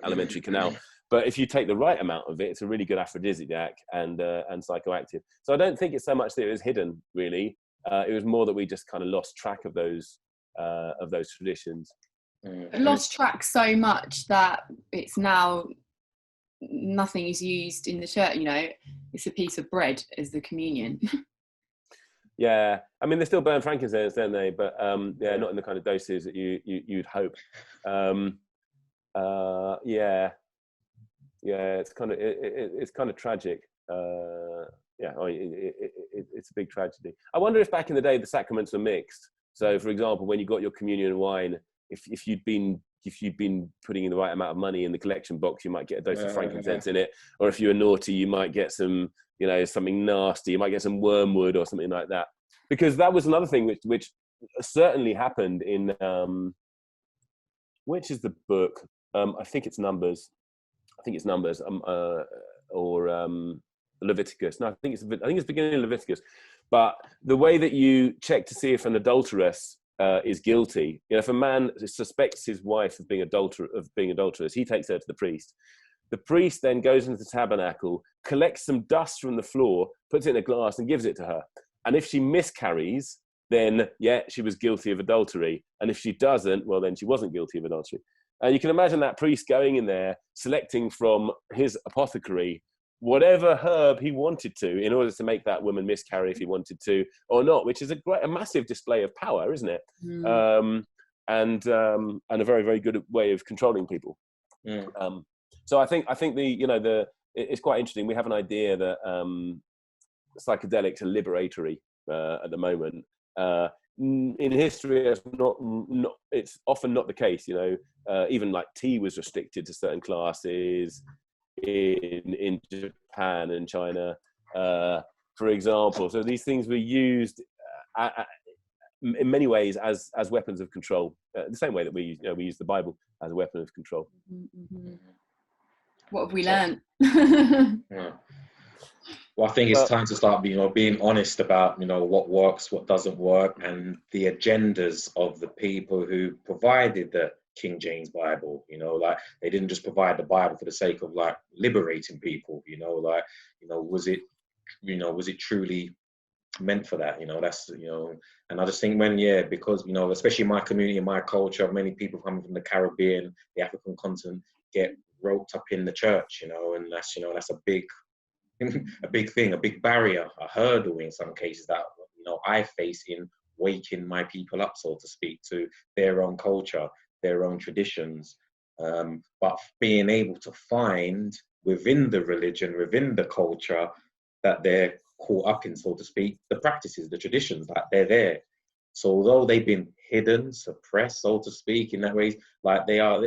alimentary canal. But if you take the right amount of it, it's a really good aphrodisiac and psychoactive. So I don't think it's so much that it was hidden, really. It was more that we just kind of lost track of those traditions. Lost track so much that it's now nothing is used in the church. You know, it's a piece of bread as the communion. Yeah, I mean, they still burn frankincense, don't they? But yeah, not in the kind of doses that you'd hope. Yeah, it's kind of tragic. Yeah, it's a big tragedy. I wonder if back in the day the sacraments were mixed. So, for example, when you got your communion wine, if you'd been putting in the right amount of money in the collection box, you might get a dose of frankincense in it. Or if you were naughty, you might get some, you know, something nasty. You might get some wormwood or something like that. Because that was another thing which certainly happened in which is the book? I think it's Numbers. Or Leviticus. No, I think it's beginning of Leviticus. But the way that you check to see if an adulteress is guilty, you know, if a man suspects his wife of being adulterous, he takes her to the priest. The priest then goes into the tabernacle, collects some dust from the floor, puts it in a glass, and gives it to her. And if she miscarries, then yeah, she was guilty of adultery. And if she doesn't, well, then she wasn't guilty of adultery. And you can imagine that priest going in there, selecting from his apothecary whatever herb he wanted to in order to make that woman miscarry if he wanted to or not, which is a massive display of power, isn't it? And a very, very good way of controlling people. So I think it's quite interesting. We have an idea that psychedelics are liberatory at the moment. In history, it's often not the case. You know, even like tea was restricted to certain classes in Japan and China, for example. So these things were used in many ways as weapons of control, the same way that we use the Bible as a weapon of control. What have we learned? Well, I think it's time to start, being honest about, what works, what doesn't work, and the agendas of the people who provided the King James Bible. Like, they didn't just provide the Bible for the sake of like liberating people. Was it truly meant for that? That's and I just think because especially in my community, in my culture, many people coming from the Caribbean, the African continent, get roped up in the church, and that's a big thing, a big barrier, a hurdle in some cases that I face in waking my people up, so to speak, to their own culture, their own traditions, but being able to find within the religion, within the culture that they're caught up in, so to speak, the practices, the traditions, that they're there. So although they've been hidden, suppressed, so to speak, in that way, like they are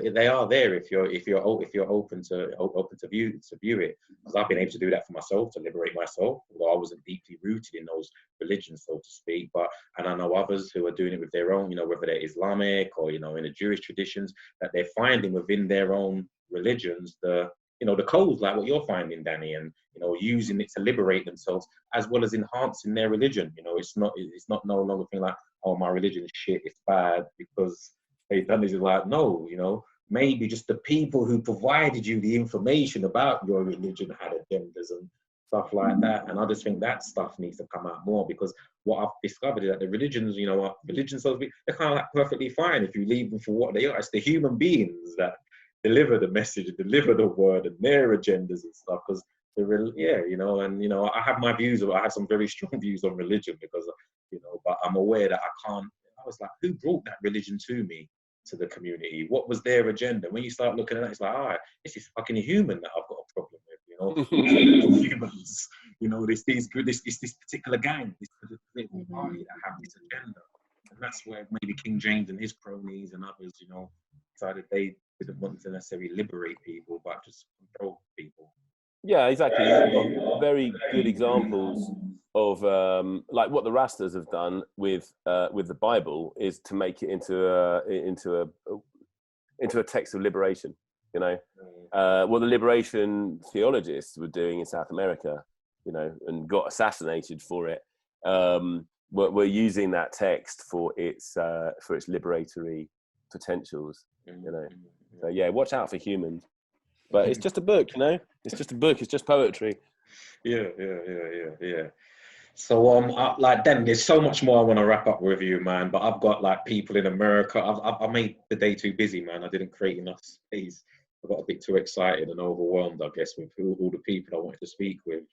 there if you're open to view it. Because I've been able to do that for myself, to liberate myself, although I wasn't deeply rooted in those religions, so to speak. And I know others who are doing it with their own, whether they're Islamic or in the Jewish traditions, that they're finding within their own religions the codes, like what you're finding, Danny, and using it to liberate themselves as well as enhancing their religion. It's not no longer thing like, oh, my religion is shit, it's bad because they've done this. It's like, no, maybe just the people who provided you the information about your religion had agendas and stuff like that. And I just think that stuff needs to come out more, because what I've discovered is that the religions, religions, so to speak, they're kind of like perfectly fine if you leave them for what they are. It's the human beings that deliver the message, deliver the word, and their agendas and stuff. Because I have my views. I have some very strong views on religion because, but I'm aware that I can't. I was like, who brought that religion to me, to the community? What was their agenda? When you start looking at it, it's like, all right, this is fucking human that I've got a problem with. Humans. It's this particular gang, this political party that have this agenda, and that's where maybe King James and his cronies and others, decided they didn't want to necessarily liberate people, but just control people. Yeah, exactly. You've got very good examples of like what the Rastas have done with the Bible is to make it into into a text of liberation. You know, what the liberation theologists were doing in South America, you know, and got assassinated for it. We're using that text for its liberatory potentials. You know, so yeah, watch out for humans. But it's just a book, you know. It's just a book. It's just poetry. Yeah. So like then there's so much more I want to wrap up with you, man. But I've got like people in America. I made the day too busy, man. I didn't create enough space. I got a bit too excited and overwhelmed, I guess, with all the people I wanted to speak with.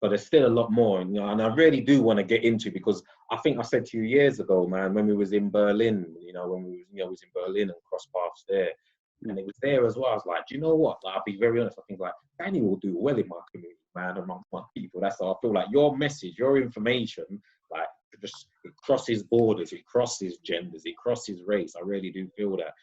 But there's still a lot more, you know, and I really do want to get into, because I think I said to you years ago, man, when we was in Berlin, you know, when we was in Berlin and crossed paths there, and it was there as well. I was like, do you know what? Like, I'll be very honest. I think like Danny will do well in my community, man, amongst my people. That's how I feel. Like your message, your information, like just it crosses borders, it crosses genders, it crosses race. I really do feel that.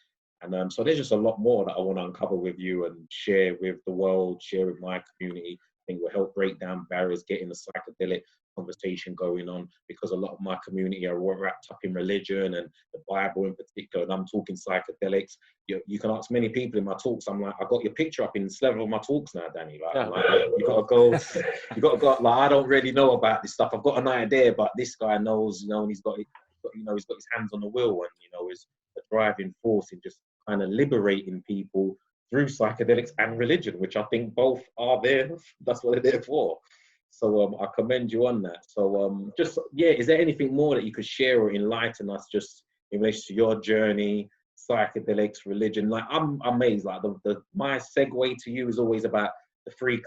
And so there's just a lot more that I want to uncover with you and share with the world, share with my community. I think will help break down barriers, getting the psychedelic conversation going on, because a lot of my community are wrapped up in religion and the Bible in particular, and I'm talking psychedelics. You can ask many people in my talks. I'm like, I got your picture up in several of my talks now, Danny. Like, Yeah. like you gotta go. Like, I don't really know about this stuff. I've got an idea, but this guy knows, you know, and he's got his hands on the wheel, and you know, is a driving force in just kind of liberating people through psychedelics and religion, which I think both are there. That's what they're there for. So I commend you on that. So just, yeah, is there anything more that you could share or enlighten us just in relation to your journey, psychedelics, religion? Like, I'm amazed. Like my segue to you is always about the three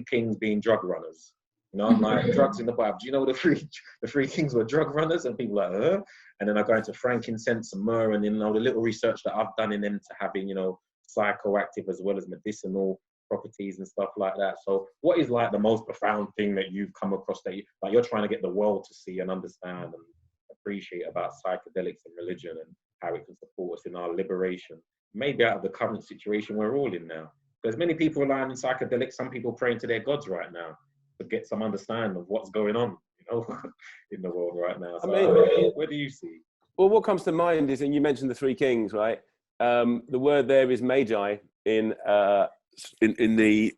kings being drug runners. You know, I'm like, drugs in the Bible. Do you know the three kings were drug runners? And people are like, huh? And then I go into frankincense and myrrh, and you know, the little research that I've done in them to having, you know, psychoactive as well as medicinal properties and stuff like that. So what is like the most profound thing that you've come across that you're trying to get the world to see and understand and appreciate about psychedelics and religion, and how it can support us in our liberation, maybe out of the current situation we're all in now? There's many people relying on psychedelics, some people praying to their gods right now to get some understanding of what's going on, you know, in the world right now. So, I mean, where do you see? Well, what comes to mind is, and you mentioned the three kings, right? The word there is magi in the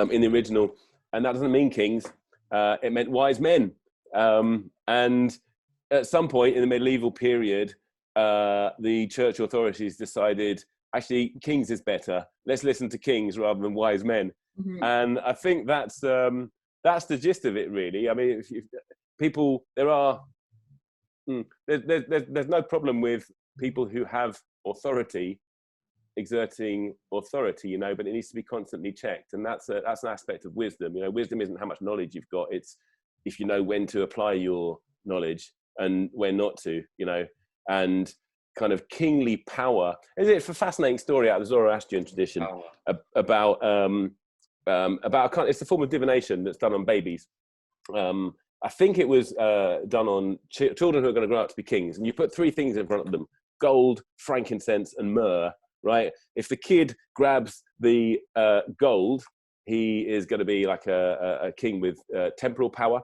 original, and that doesn't mean kings. It meant wise men. And at some point in the medieval period, the church authorities decided, actually, kings is better. Let's listen to kings rather than wise men. Mm-hmm. And I think that's the gist of it, really. I mean, if people, there's no problem with people who have authority exerting authority, you know, but it needs to be constantly checked, and that's an aspect of wisdom. You know, wisdom isn't how much knowledge you've got; it's if you know when to apply your knowledge and when not to, you know. And kind of kingly power. It's a fascinating story out of the Zoroastrian tradition about it's a form of divination that's done on babies. I think it was done on children who are going to grow up to be kings, and you put three things in front of them: gold, frankincense, and myrrh. Right? If the kid grabs the gold, he is going to be like a king with temporal power.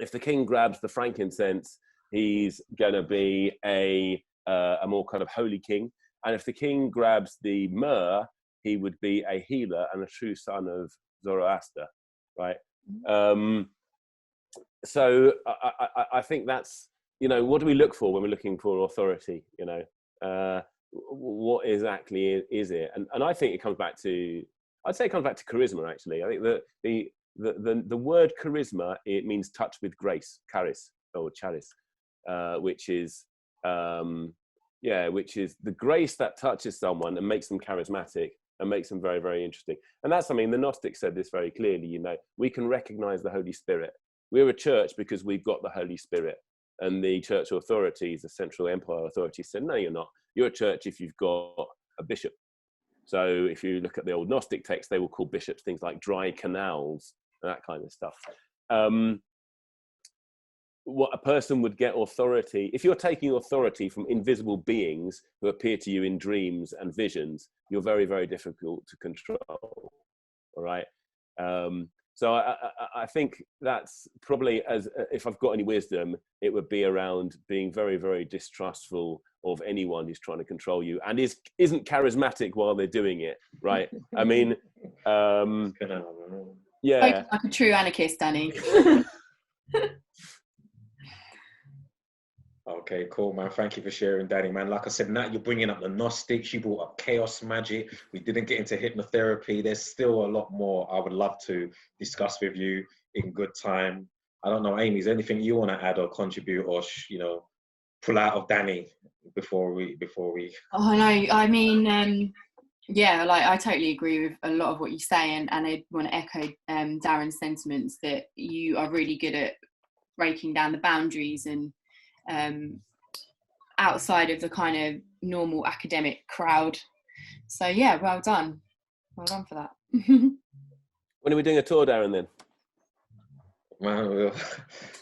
If the king grabs the frankincense, he's going to be a more kind of holy king. And if the king grabs the myrrh, he would be a healer and a true son of Zoroaster. Right? So I think that's, you know, what do we look for when we're looking for authority? You know. What exactly is it? And I think it comes back to, I'd say it comes back to charisma, actually. I think that the word charisma, it means touch with grace, charis or charis, which is the grace that touches someone and makes them charismatic and makes them very, very interesting. And that's something the Gnostics said this very clearly. You know, we can recognize the Holy Spirit. We're a church because we've got the Holy Spirit. And the church authorities, the Central Empire authorities, said, no, you're not. You're a church if you've got a bishop. So if you look at the old Gnostic texts, they will call bishops things like dry canals and that kind of stuff. What a person would get authority, if you're taking authority from invisible beings who appear to you in dreams and visions, you're very, very difficult to control. All right. So I think that's probably, as if I've got any wisdom, it would be around being very, very distrustful of anyone who's trying to control you and isn't charismatic while they're doing it, right? I mean, yeah. Like a true anarchist, Danny. Okay, cool, man. Thank you for sharing, Danny, man. Like I said, now you're bringing up the Gnostics. You brought up chaos magic. We didn't get into hypnotherapy. There's still a lot more I would love to discuss with you in good time. I don't know, Aimee, is there anything you want to add or contribute or, pull out of Danny before we... Oh, no, I mean, yeah, like I totally agree with a lot of what you say, and I want to echo Darren's sentiments that you are really good at breaking down the boundaries and outside of the kind of normal academic crowd. So yeah, well done for that. When are we doing a tour, Darren, then? Man,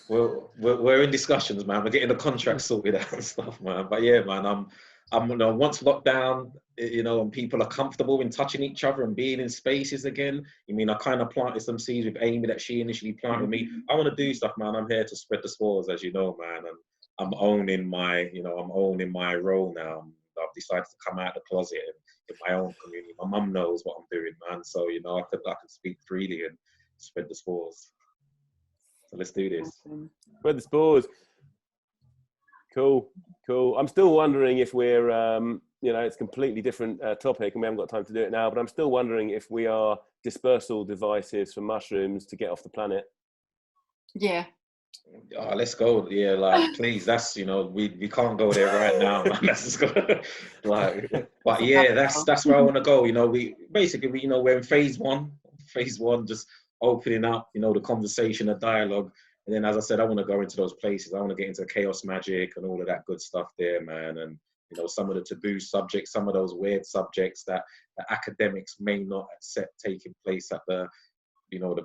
we're in discussions, man. We're getting the contract sorted out and stuff, man. But yeah, man, I'm once locked down, and people are comfortable in touching each other and being in spaces again. I kind of planted some seeds with Aimee that she initially planted with me. I want to do stuff, man. I'm here to spread the spores, as you know, man. And I'm owning my role now. I've decided to come out of the closet in my own community. My mum knows what I'm doing, man. So, I can speak freely and spread the spores. So let's do this. Spread the spores. Cool. I'm still wondering if we're, it's a completely different topic and we haven't got time to do it now, but I'm still wondering if we are dispersal devices for mushrooms to get off the planet. Yeah. Oh, let's go. Yeah, like, please, that's, we can't go there right now, man. That's just but yeah, that's where I want to go. We're in phase one, just opening up, the conversation, the dialogue. And then, as I said, I want to go into those places. I want to get into chaos magic and all of that good stuff there, man. And, some of the taboo subjects, some of those weird subjects that the academics may not accept taking place at the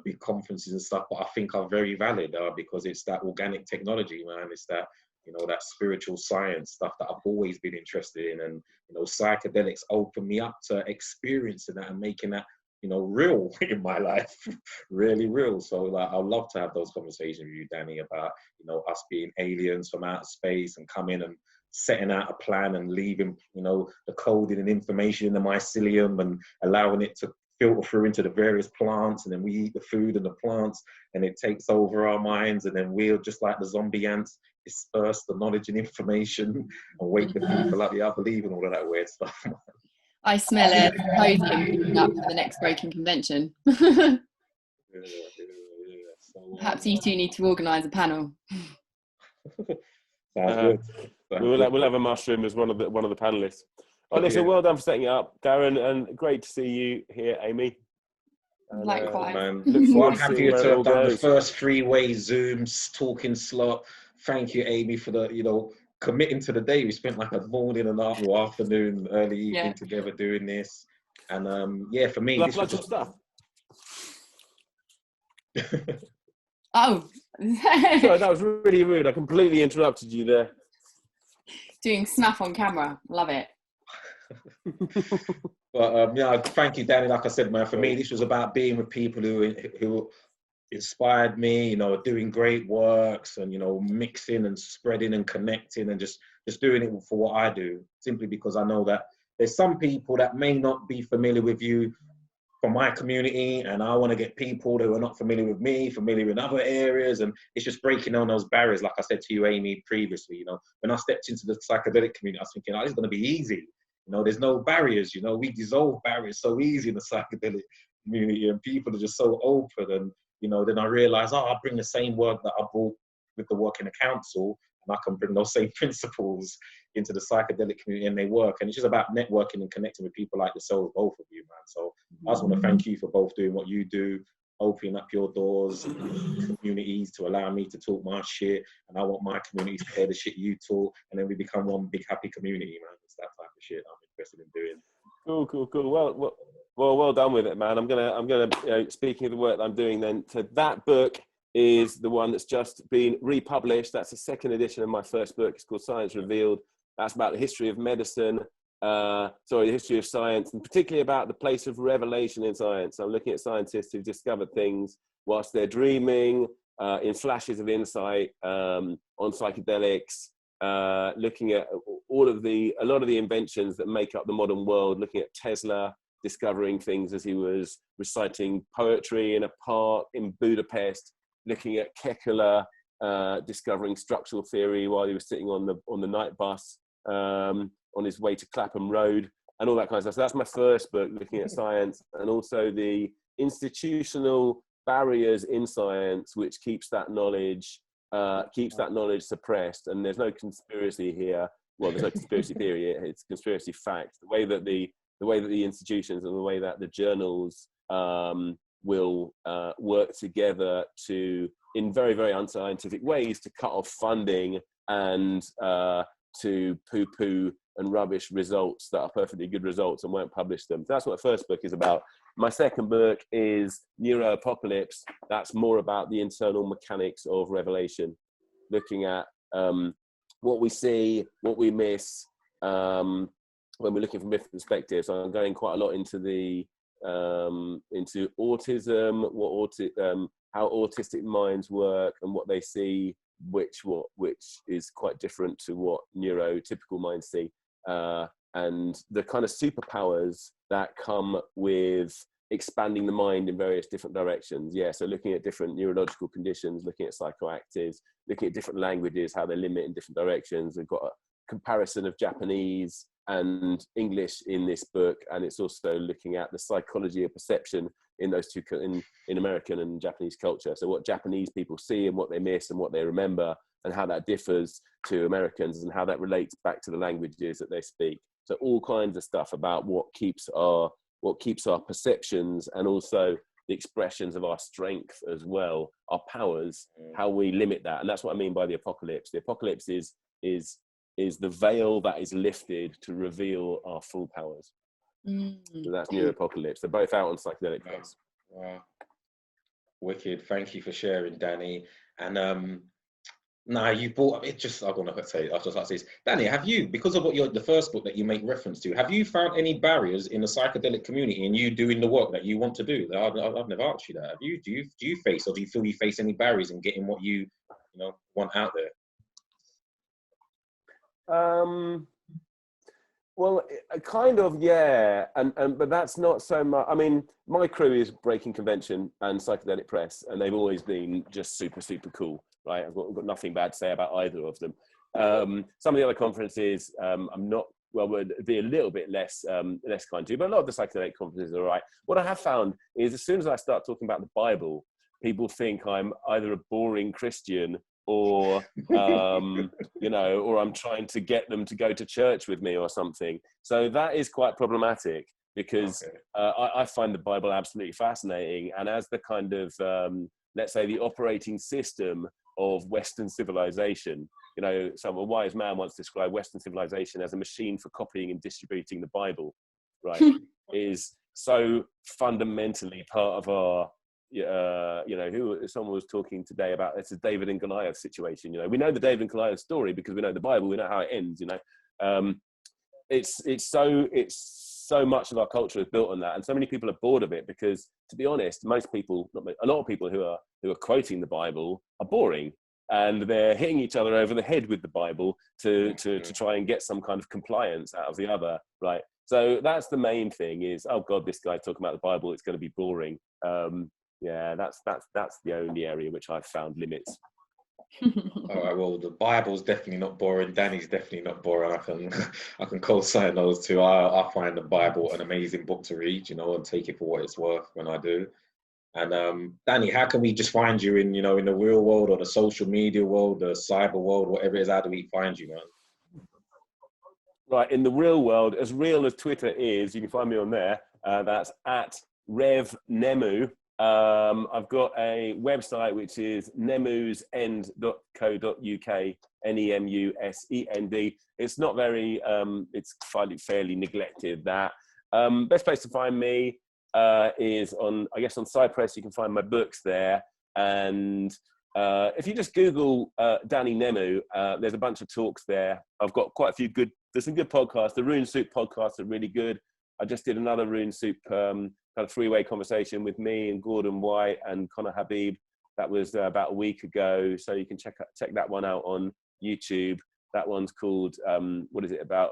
big conferences and stuff, but I think are very valid because it's that organic technology, man. It's that, that spiritual science stuff that I've always been interested in. And, psychedelics open me up to experiencing that and making that, real in my life, really real. So like, I'd love to have those conversations with you, Danny, about, us being aliens from outer space and coming and setting out a plan and leaving, the coding and information in the mycelium and allowing it to filter through into the various plants, and then we eat the food and the plants and it takes over our minds, and then we'll, just like the zombie ants, disperse the knowledge and information and wake the people up. Yeah, I believe in all of that weird stuff. I smell a symposium up for the next Breaking Convention. Yeah. So, Perhaps you two need to organise a panel. Sounds good. We'll have a mushroom as one of the panelists. Oh, listen, well done for setting it up, Darren, and great to see you here, Aimee. Likewise. Man. Well, I'm happy to have done the first 3-way Zooms, talking Slop. Thank you, Aimee, for the, committing to the day. We spent like a morning and afternoon, early evening together doing this. And for me, this was just stuff. Oh. Sorry, that was really rude. I completely interrupted you there. Doing snuff on camera. Love it. But thank you, Danny. Like I said, man, for me, this was about being with people who inspired me, doing great works and, mixing and spreading and connecting and just doing it for what I do, simply because I know that there's some people that may not be familiar with you from my community, and I want to get people who are not familiar with me, familiar in other areas, and it's just breaking down those barriers. Like I said to you, Aimee, previously, when I stepped into the psychedelic community, I was thinking, this is going to be easy. There's no barriers, we dissolve barriers so easy in the psychedelic community, and people are just so open. And, then I realized, I'll bring the same work that I brought with the work in the council, and I can bring those same principles into the psychedelic community, and they work. And it's just about networking and connecting with people like yourself, both of you, man. So I just want to thank you for both doing what you do, opening up your doors, communities to allow me to talk my shit, and I want my community to hear the shit you talk, and then we become one big happy community, man. It's that type of shit I'm interested in doing. Cool. Well done with it, man. I'm gonna speaking of the work that I'm doing, then, so that book is the one that's just been republished. That's the second edition of my first book. It's called Science Revealed. That's about the history of medicine the history of science, and particularly about the place of revelation in science. I'm looking at scientists who've discovered things whilst they're dreaming, in flashes of insight, on psychedelics, looking at a lot of the inventions that make up the modern world, looking at Tesla discovering things as he was reciting poetry in a park in Budapest, looking at Kekule discovering structural theory while he was sitting on the night bus on his way to Clapham Road, and all that kind of stuff. So that's my first book, looking at science, and also the institutional barriers in science which keeps that knowledge suppressed. And there's no conspiracy here. Well, there's no conspiracy theory. It's conspiracy facts. The way that the institutions and the way that the journals will work together in very, very unscientific ways to cut off funding and to poo-poo and rubbish results that are perfectly good results and won't publish them. That's what the first book is about. My second book is Neuro-Apocalypse. That's more about the internal mechanics of revelation, looking at what we see, what we miss, when we're looking from different perspectives. So I'm going quite a lot into into autism, how autistic minds work and what they see, which is quite different to what neurotypical minds see, and the kind of superpowers that come with expanding the mind in various different directions. Yeah, so looking at different neurological conditions, looking at psychoactives, looking at different languages, how they limit in different directions. We've got a comparison of Japanese and English in this book, and it's also looking at the psychology of perception in those two, in American and Japanese culture. So what Japanese people see and what they miss and what they remember, and how that differs to Americans, and how that relates back to the languages that they speak. So all kinds of stuff about what keeps our perceptions, and also the expressions of our strength as well, our powers, how we limit that. And that's what I mean by the apocalypse. The apocalypse is the veil that is lifted to reveal our full powers. So that's Neuro-Apocalypse. They're both out on Psychedelic Press. Wow. Wicked. Thank you for sharing, Danny. And now you brought it. Just I was just like this, Danny. Have you, because of the first book that you make reference to, have you found any barriers in the psychedelic community in you doing the work that you want to do? I've never asked you that. Have you? Do you face, or do you feel you face any barriers in getting what you want out there? Well, kind of, yeah, but that's not so much. I mean, my crew is Breaking Convention and Psychedelic Press, and they've always been just super, super cool, right? I've got nothing bad to say about either of them. Some of the other conferences, I'm not, well, would be a little bit less kind to, but a lot of the psychedelic conferences are all right. What I have found is, as soon as I start talking about the Bible, people think I'm either a boring Christian or or I'm trying to get them to go to church with me or something. So that is quite problematic, because I find the Bible absolutely fascinating, and as the kind of let's say the operating system of Western civilization. So a wise man once described Western civilization as a machine for copying and distributing the Bible, right? Is so fundamentally part of our someone was talking today about, it's a David and Goliath situation. We know the David and Goliath story because we know the Bible, we know how it ends. It's so much of our culture is built on that, and so many people are bored of it, because, to be honest, most people, a lot of people who are quoting the Bible are boring, and they're hitting each other over the head with the Bible to try and get some kind of compliance out of the other, right? So that's the main thing, is, oh God, this guy's talking about the Bible, it's going to be boring. Yeah, that's the only area which I've found limits. All right, well, the Bible's definitely not boring. Danny's definitely not boring. I can co-sign those two. I find the Bible an amazing book to read, and take it for what it's worth when I do. And Danny, how can we just find you in the real world, or the social media world, the cyber world, whatever it is? How do we find you, man? Right, in the real world, as real as Twitter is, you can find me on there. That's at Rev Nemu. I've got a website which is nemusend.co.uk, NEMUSEND. It's not very, it's fairly neglected, that. Best place to find me is on Cypress. You can find my books there. And if you just Google Danny Nemu, there's a bunch of talks there. I've got quite a few good there's some good podcasts. The Rune Soup podcasts are really good. I just did another Rune Soup kind of three-way conversation with me and Gordon White and Connor Habib. That was about a week ago. So you can check that one out on YouTube. That one's called, what is it about?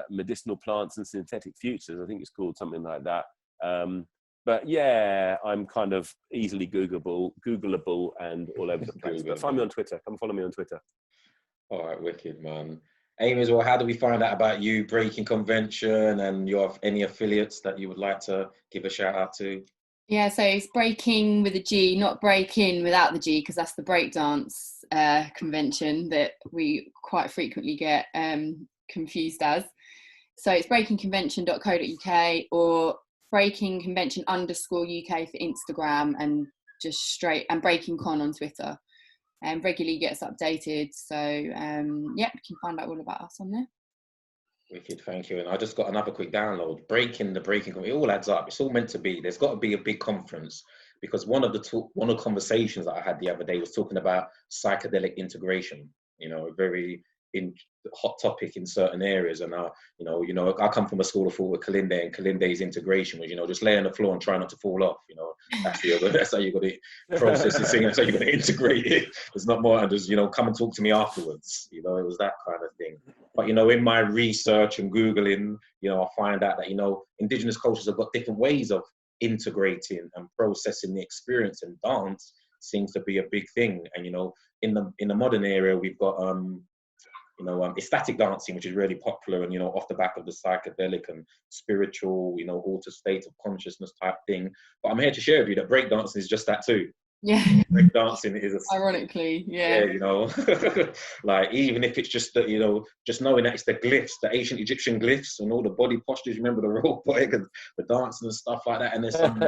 Medicinal plants and synthetic futures. I think it's called something like that. But yeah, I'm kind of easily Googleable and all over the place. But find me on Twitter. Come follow me on Twitter. All right, wicked, man. Aimee, as well, how do we find out about you, Breaking Convention, and you have any affiliates that you would like to give a shout out to? Yeah, so it's Breaking with a G, not Breaking without the G, because that's the breakdance convention that we quite frequently get confused as. So it's breakingconvention.co.uk or breakingconvention_UK for Instagram, and just straight, and Breaking Con on Twitter. And regularly gets updated. So yeah, you can find out all about us on there. Wicked, thank you. And I just got another quick download. Breaking, it all adds up. It's all meant to be. There's got to be a big conference, because one of the conversations that I had the other day was talking about psychedelic integration. You know, a very hot topic in certain areas. And I come from a school of thought with Kalinde, and Kalinde's integration was, just lay on the floor and try not to fall off. That's how you got to process this thing. That's how you got to integrate it. There's not more. And just come and talk to me afterwards. It was that kind of thing. But in my research and Googling, I find out that indigenous cultures have got different ways of integrating and processing the experience, and dance seems to be a big thing. And in the modern era, we've got ecstatic dancing, which is really popular, and off the back of the psychedelic and spiritual, altered state of consciousness type thing. But I'm here to share with you that breakdancing is just that too. Yeah. Breakdancing is ironically, yeah. Like, even if it's just that, just knowing that it's the glyphs, the ancient Egyptian glyphs, and all the body postures. Remember the robotic and the dancing and stuff like that. And there's some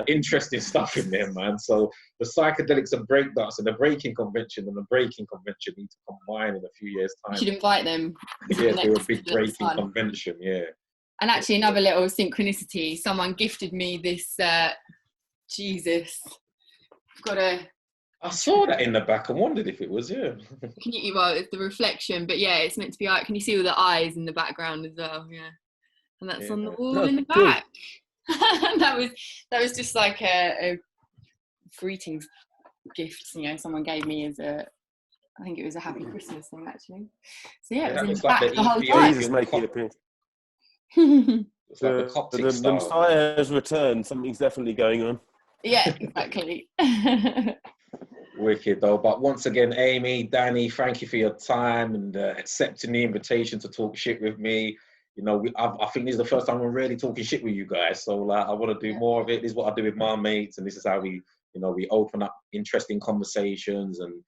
interesting stuff in there, man. So the psychedelics and breakdance and the Breaking Convention and the Breaking Convention need to combine in a few years' time. You should invite them. Yeah, do a big Breaking Convention. Yeah. And actually, another little synchronicity. Someone gifted me this. Jesus. I saw that in the back and wondered if it was, yeah. Well, it's the reflection, but yeah, it's meant to be like, can you see all the eyes in the background as well? Yeah. And that's on the wall in the back. that was just like a greetings gift, someone gave me as I think it was a happy Christmas thing, actually. So yeah, it was in the back the whole time. Jesus making it appear. It's like the Coptic the Messiah has returned. Something's definitely going on. Yeah, exactly. Wicked though. But once again, Aimee, Danny, thank you for your time and accepting the invitation to talk shit with me. I think this is the first time we're really talking shit with you guys. So I want to do more of it. This is what I do with my mates, and this is how we open up interesting conversations and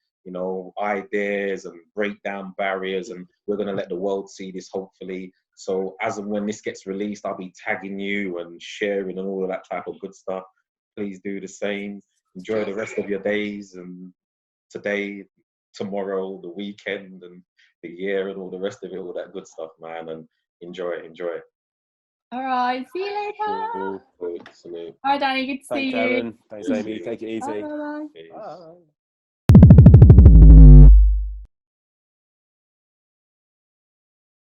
ideas and break down barriers, and we're going to let the world see this, hopefully. So as and when this gets released, I'll be tagging you and sharing and all of that type of good stuff. Please do the same. Enjoy the rest of your days, and today, tomorrow, the weekend, and the year, and all the rest of it, all that good stuff, man. And enjoy it. All right, see you later. Cool. Salute. All right, Danny, good to see you. Thanks, Aaron. Thanks, Aimee. Take it easy. Bye. Bye.